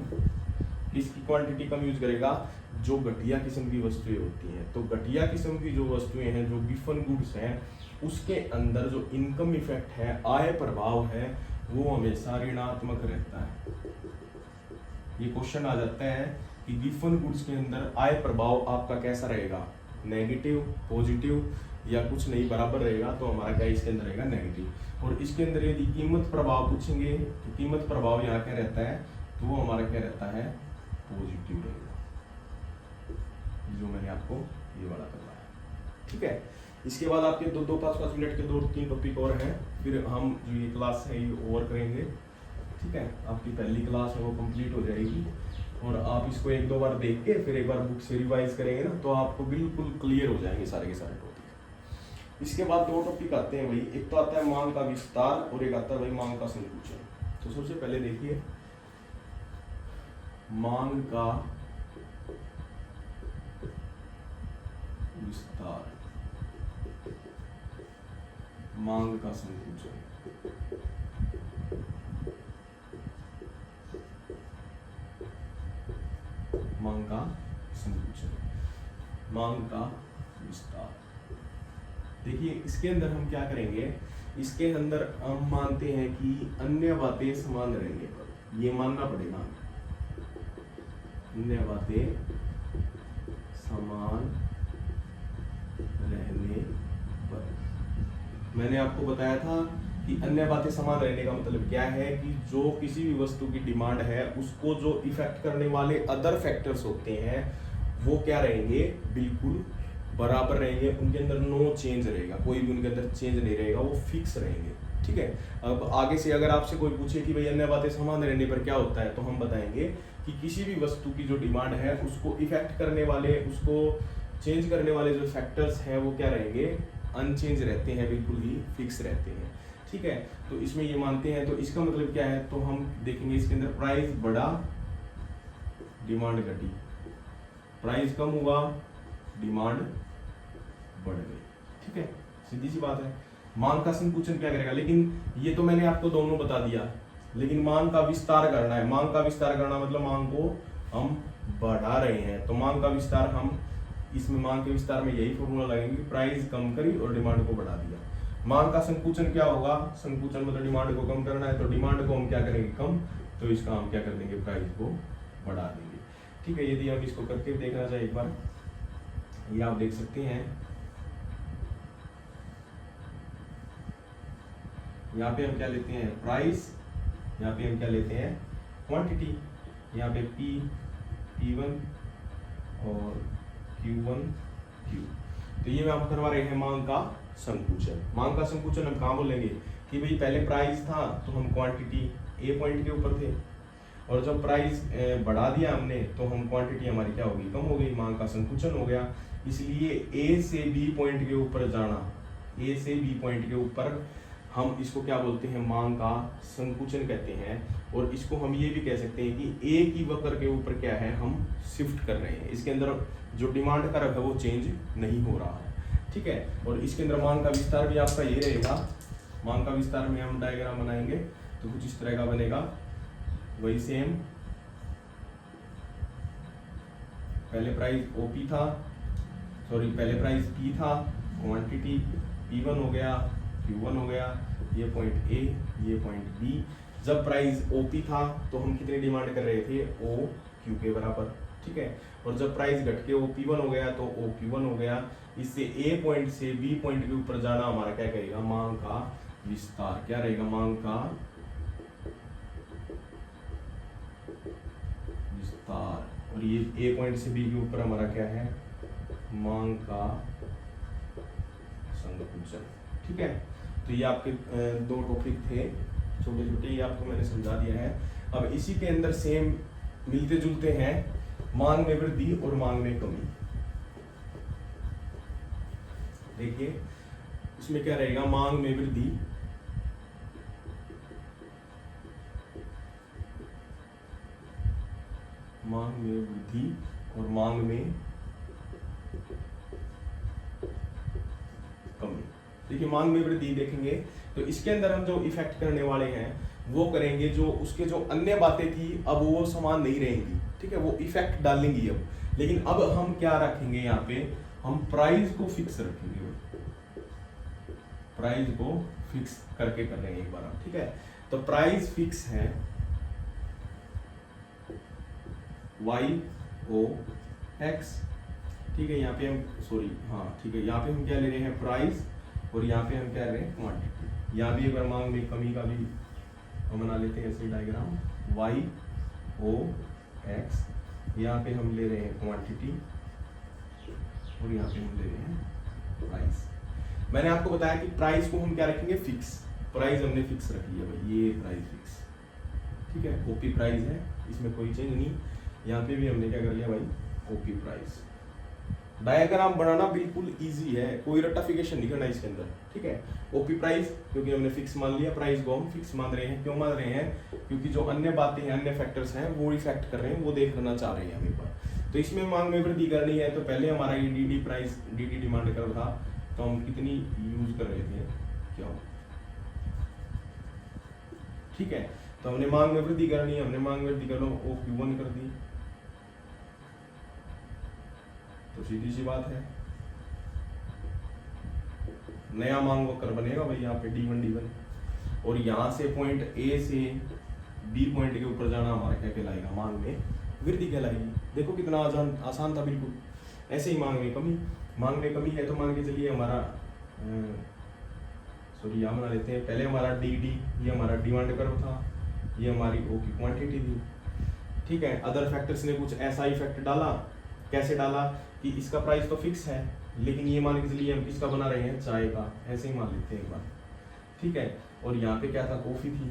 किसकी क्वांटिटी कम यूज करेगा, जो घटिया किस्म की वस्तुएं होती हैं। तो घटिया किस्म की जो वस्तुएं हैं, जो गिफन गुड्स हैं, उसके अंदर जो इनकम इफेक्ट है, आय प्रभाव है, वो हमेशा ऋणात्मक रहता है। ये क्वेश्चन आ जाता है कि गिफन गुड्स के अंदर आय प्रभाव आपका कैसा रहेगा, नेगेटिव, पॉजिटिव, या कुछ नहीं बराबर रहेगा, तो हमारा क्या इसके अंदर रहेगा, नेगेटिव। और इसके अंदर यदि कीमत प्रभाव पूछेंगे कि कीमत प्रभाव यहाँ क्या रहता है, तो वो हमारा क्या रहता है, पॉजिटिव रहेगा, जो मैंने आपको ये वाला करवाया, ठीक है। इसके बाद आपके 5-5 मिनट के 2-3 टॉपिक और हैं, फिर हम जो ये क्लास है ये ओवर करेंगे, ठीक है। आपकी पहली क्लास है वो कंप्लीट हो जाएगी, और आप इसको 1-2 बार देख के फिर एक बार बुक से रिवाइज करेंगे ना, तो आपको बिल्कुल क्लियर हो जाएंगे सारे के सारे टॉपिक। इसके बाद दो टॉपिक आते हैं भाई, एक तो आता है मांग का विस्तार और एक आता है भाई मांग का संकुचन। तो सबसे पहले देखिए मांग का विस्तार, मांग का संकुचन। मांग का संकुचन, मांग का विस्तार। देखिए इसके अंदर हम क्या करेंगे, इसके अंदर हम मानते हैं कि अन्य बातें समान रहेंगे, ये मानना पड़ेगा, अन्य बातें समान रहने पर। मैंने आपको बताया था कि अन्य बातें समान रहने का मतलब क्या है कि जो किसी भी वस्तु की डिमांड है उसको जो इफेक्ट करने वाले अदर फैक्टर्स होते हैं वो क्या रहेंगे, बिल्कुल बराबर रहेंगे, उनके अंदर नो चेंज रहेगा, कोई भी उनके अंदर चेंज नहीं रहेगा, वो फिक्स रहेंगे। ठीक है, अब आगे से अगर आपसे कोई पूछे कि भाई अन्य बातें समान रहने पर क्या होता है, तो हम बताएंगे कि किसी भी वस्तु की जो डिमांड है उसको इफेक्ट करने वाले, उसको चेंज करने वाले जो फैक्टर्स हैं वो क्या रहेंगे, अनचेंज रहते हैं, बिल्कुल ही फिक्स रहते हैं। ठीक है, तो इसमें ये मानते हैं, तो इसका मतलब क्या है, तो हम देखेंगे इसके अंदर प्राइस बढ़ा, डिमांड घटी, प्राइस कम हुआ, डिमांड बढ़ गई। ठीक है, सीधी सी बात है। मांग का संकुचन क्या करेगा, लेकिन ये तो मैंने आपको दोनों बता दिया, लेकिन मांग का विस्तार करना है। मांग का विस्तार करना मतलब मांग को हम बढ़ा रहे हैं, तो मांग का विस्तार हम इसमें मांग के विस्तार में यही फॉर्मूला लगाएंगे, प्राइस कम करी और डिमांड को बढ़ा दिया। मांग का संकुचन क्या होगा, संकुचन मतलब डिमांड को कम करना है, तो डिमांड को हम क्या करेंगे, कम, तो इसका हम क्या कर देंगे, प्राइस को बढ़ा देंगे। ठीक है, यदि आप इसको करके देखना चाहिए एक बार, ये आप देख सकते हैं, यहाँ पे हम क्या लेते हैं, प्राइस, यहाँ पे हम क्या लेते हैं, क्वांटिटी, यहाँ पे P1 और Q1 Q। तो ये हम करवा रहे हैं मांग का संकुचन। मांग का संकुचन हम कहाँ बोलेंगे कि भाई पहले प्राइस था तो हम क्वांटिटी A पॉइंट के ऊपर थे, और जब प्राइस बढ़ा दिया हमने तो हम क्वांटिटी हमारी क्या होगी, कम हो गई, मांग का संकुचन हो गया। इसलिए A से B पॉइंट के ऊपर जाना, A से B पॉइंट के ऊपर हम इसको क्या बोलते हैं, मांग का संकुचन कहते हैं। और इसको हम ये भी कह सकते हैं कि ए की वक्र के ऊपर क्या है, हम शिफ्ट कर रहे हैं, इसके अंदर जो डिमांड कर्व है वो चेंज नहीं हो रहा है। ठीक है, और इसके अंदर मांग का विस्तार भी आपका ये रहेगा। मांग का विस्तार में हम डायग्राम बनाएंगे तो कुछ इस तरह का बनेगा, वही सेम, पहले प्राइस OP था, सॉरी पहले प्राइस P था, क्वांटिटी P1 हो गया, Q1 हो गया, ये पॉइंट A, ये पॉइंट B। जब प्राइस OP था तो हम कितनी डिमांड कर रहे थे, OQ के बराबर। ठीक है, और जब प्राइस घट के OP1 हो गया तो OQ1 हो गया। इससे A पॉइंट से B पॉइंट के ऊपर जाना हमारा क्या कहेगा, मांग का विस्तार। क्या रहेगा, मांग का विस्तार। और ये A पॉइंट से B के ऊपर हमारा क्या है, मांग का संकुचन। ठीक है, तो ये आपके दो टॉपिक थे छोटे छोटे, ये आपको मैंने समझा दिया है। अब इसी के अंदर सेम मिलते जुलते हैं मांग में वृद्धि और मांग में कमी। देखिए इसमें क्या रहेगा, मांग में वृद्धि, मांग में वृद्धि और मांग में कमी। देखिए मांग में वृद्धि देखेंगे तो इसके अंदर हम जो इफेक्ट करने वाले हैं वो करेंगे, जो उसके जो अन्य बातें थी अब वो समान नहीं रहेंगी। ठीक है, वो इफेक्ट डालेंगी अब, लेकिन अब हम क्या रखेंगे, यहाँ पे हम प्राइस को फिक्स रखेंगे, प्राइस को फिक्स करके कर रहे हैं एक बार हम। ठीक है, तो प्राइस फिक्स है YOX। ठीक है, यहाँ पे हम सॉरी हाँ ठीक है, यहाँ पे हम क्या ले रहे हैं, प्राइस, और यहाँ पे हम क्या ले रहे हैं, क्वांटिटी। यहाँ भी एक बार मांग में कमी का भी हम बना लेते हैं ऐसे डायग्राम, YOX। यहाँ पे हम ले रहे हैं क्वांटिटी और यहाँ पे हम ले रहे हैं प्राइस। मैंने आपको बताया कि प्राइस को हम क्या रखेंगे, फिक्स। प्राइस हमने फिक्स रखी है भाई, ये प्राइस फिक्स। ठीक है, OP प्राइस है, इसमें कोई चेंज नहीं। यहाँ पे भी हमने क्या कर लिया भाई, OP प्राइस। डायग्राम बनाना बिल्कुल इजी है, कोई रट्टाफिकेशन नहीं करना इसके अंदर, ठीक है। ओपी प्राइस क्योंकि हमने फिक्स मान लिया, प्राइस को हम फिक्स मान रहे हैं, क्यों मान रहे हैं, क्योंकि जो अन्य बातें हैं, अन्य फैक्टर्स हैं वो इफेक्ट कर रहे हैं, वो देखना चाह रहे हैं हम एक बार। तो इसमें मांग में वृद्धि करनी है, तो पहले हमारा ये D price, D demand curve था, तो हम कितनी यूज कर रहे थे, क्या, ठीक है। तो हमने मांग में वृद्धि करनी है, हमने मांग में वृद्धि कर लो OQ1 कर दी, तो सीधी सी बात है नया मांग वक्र बनेगा भाई यहाँ पे D1 और यहाँ से पॉइंट A से B पॉइंट के ऊपर जाना हमारा क्या कहलाएगा, मांग में वृद्धि कहलाएगी। देखो कितना आसान था बिल्कुल। ऐसे ही मांग में कमी, मांग में कमी है तो मान के चलिए हमारा सॉरी यहाँ बना लेते हैं, पहले हमारा DD, ये हमारा डिमांड कर्व था, ये हमारी O की क्वांटिटी थी, ठीक है। अदर फैक्टर्स ने कुछ ऐसा इफेक्ट डाला, कैसे डाला कि इसका प्राइस तो फिक्स है, लेकिन ये मान के चलिए हम किसका बना रहे हैं, चाय का, ऐसे ही मान लेते हैं एक बार, ठीक है। और यहाँ पे क्या था, कॉफी थी,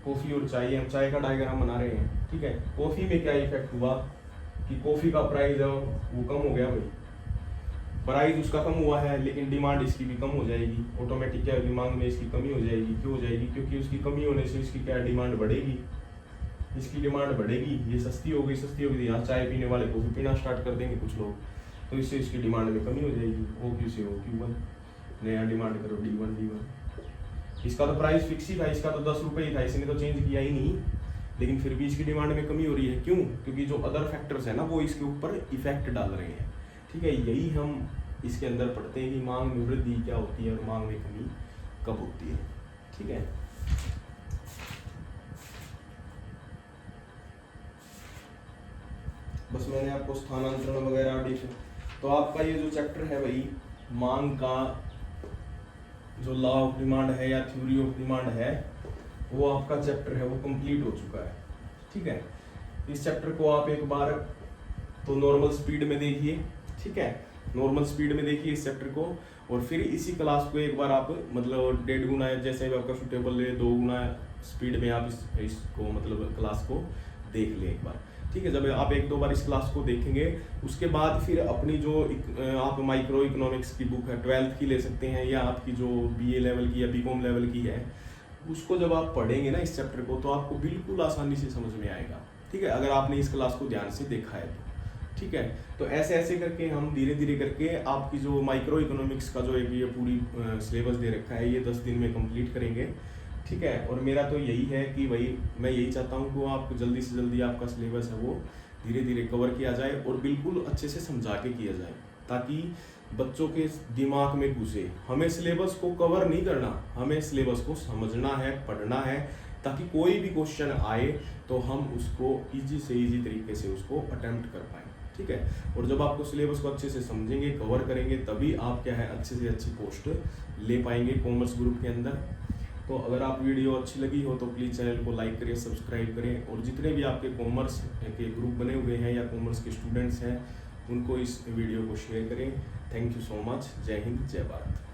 कॉफी और चाय, हम चाय का डायग्राम बना रहे हैं, ठीक है। कॉफी में क्या इफेक्ट हुआ कि कॉफी का प्राइस है वो कम हो गया भाई, प्राइस उसका कम हुआ है लेकिन डिमांड इसकी भी कम हो जाएगी, ऑटोमेटिक क्या होगी, मांग में इसकी कमी हो जाएगी। क्यों हो जाएगी, क्योंकि उसकी कमी होने से इसकी क्या डिमांड बढ़ेगी, इसकी डिमांड बढ़ेगी, ये सस्ती होगी, सस्ती होगी यहाँ चाय पीने वाले कॉफी पीना स्टार्ट कर देंगे कुछ लोग, तो इससे इसकी डिमांड में कमी हो जाएगी, OQ से OQ1, नया डिमांड करो D1। इसका तो प्राइस फिक्स ही था, इसका तो 10 रुपये ही था, इसने तो चेंज किया ही नहीं, लेकिन फिर भी इसकी डिमांड में कमी हो रही है। क्यों, क्योंकि जो अदर फैक्टर्स है ना वो इसके ऊपर इफेक्ट डाल रहे हैं, ठीक है। यही हम इसके अंदर पढ़ते हैं कि मांग में वृद्धि क्या होती है और मांग में कमी कब होती है, ठीक है। बस मैंने आपको स्थानांतरण वगैरह तो आपका ये जो चैप्टर है भाई, मांग का जो लॉ ऑफ डिमांड है या थ्योरी ऑफ डिमांड है, वो आपका चैप्टर है वो कंप्लीट हो चुका है, ठीक है। इस चैप्टर को आप एक बार तो नॉर्मल स्पीड में देखिए, ठीक है, नॉर्मल स्पीड में देखिए इस चैप्टर को, और फिर इसी क्लास को एक बार आप मतलब 1.5 गुना जैसे भी आपका सुटेबल है, 2 गुना स्पीड में आप इसको मतलब क्लास को देख लें एक बार, ठीक है। जब आप 1-2 बार इस क्लास को देखेंगे उसके बाद फिर अपनी जो आप माइक्रो इकोनॉमिक्स की बुक है 12th की ले सकते हैं, या आपकी जो BA लेवल की या BCom लेवल की है, उसको जब आप पढ़ेंगे ना इस चैप्टर को, तो आपको बिल्कुल आसानी से समझ में आएगा, ठीक है, अगर आपने इस क्लास को ध्यान से देखा है तो, ठीक है। तो ऐसे ऐसे करके हम धीरे धीरे करके आपकी जो माइक्रो इकोनॉमिक्स का जो एक ये पूरी सिलेबस दे रखा है, ये 10 दिन में कंप्लीट करेंगे, ठीक है। और मेरा तो यही है कि भाई मैं यही चाहता हूँ कि आपको जल्दी से जल्दी आपका सिलेबस है वो धीरे धीरे कवर किया जाए और बिल्कुल अच्छे से समझा के किया जाए, ताकि बच्चों के दिमाग में घुसे। हमें सिलेबस को कवर नहीं करना, हमें सिलेबस को समझना है, पढ़ना है, ताकि कोई भी क्वेश्चन आए तो हम उसको इजी से इजी तरीके से उसको अटेम्प्ट कर पाएँ, ठीक है। और जब आपको सिलेबस को अच्छे से समझेंगे, कवर करेंगे, तभी आप क्या है अच्छे से अच्छी पोस्ट ले पाएंगे कॉमर्स ग्रुप के अंदर। तो अगर आप वीडियो अच्छी लगी हो तो प्लीज़ चैनल को लाइक करें, सब्सक्राइब करें, और जितने भी आपके कॉमर्स के ग्रुप बने हुए हैं या कॉमर्स के स्टूडेंट्स हैं उनको इस वीडियो को शेयर करें। Thank you so much. जय हिंद, जय भारत।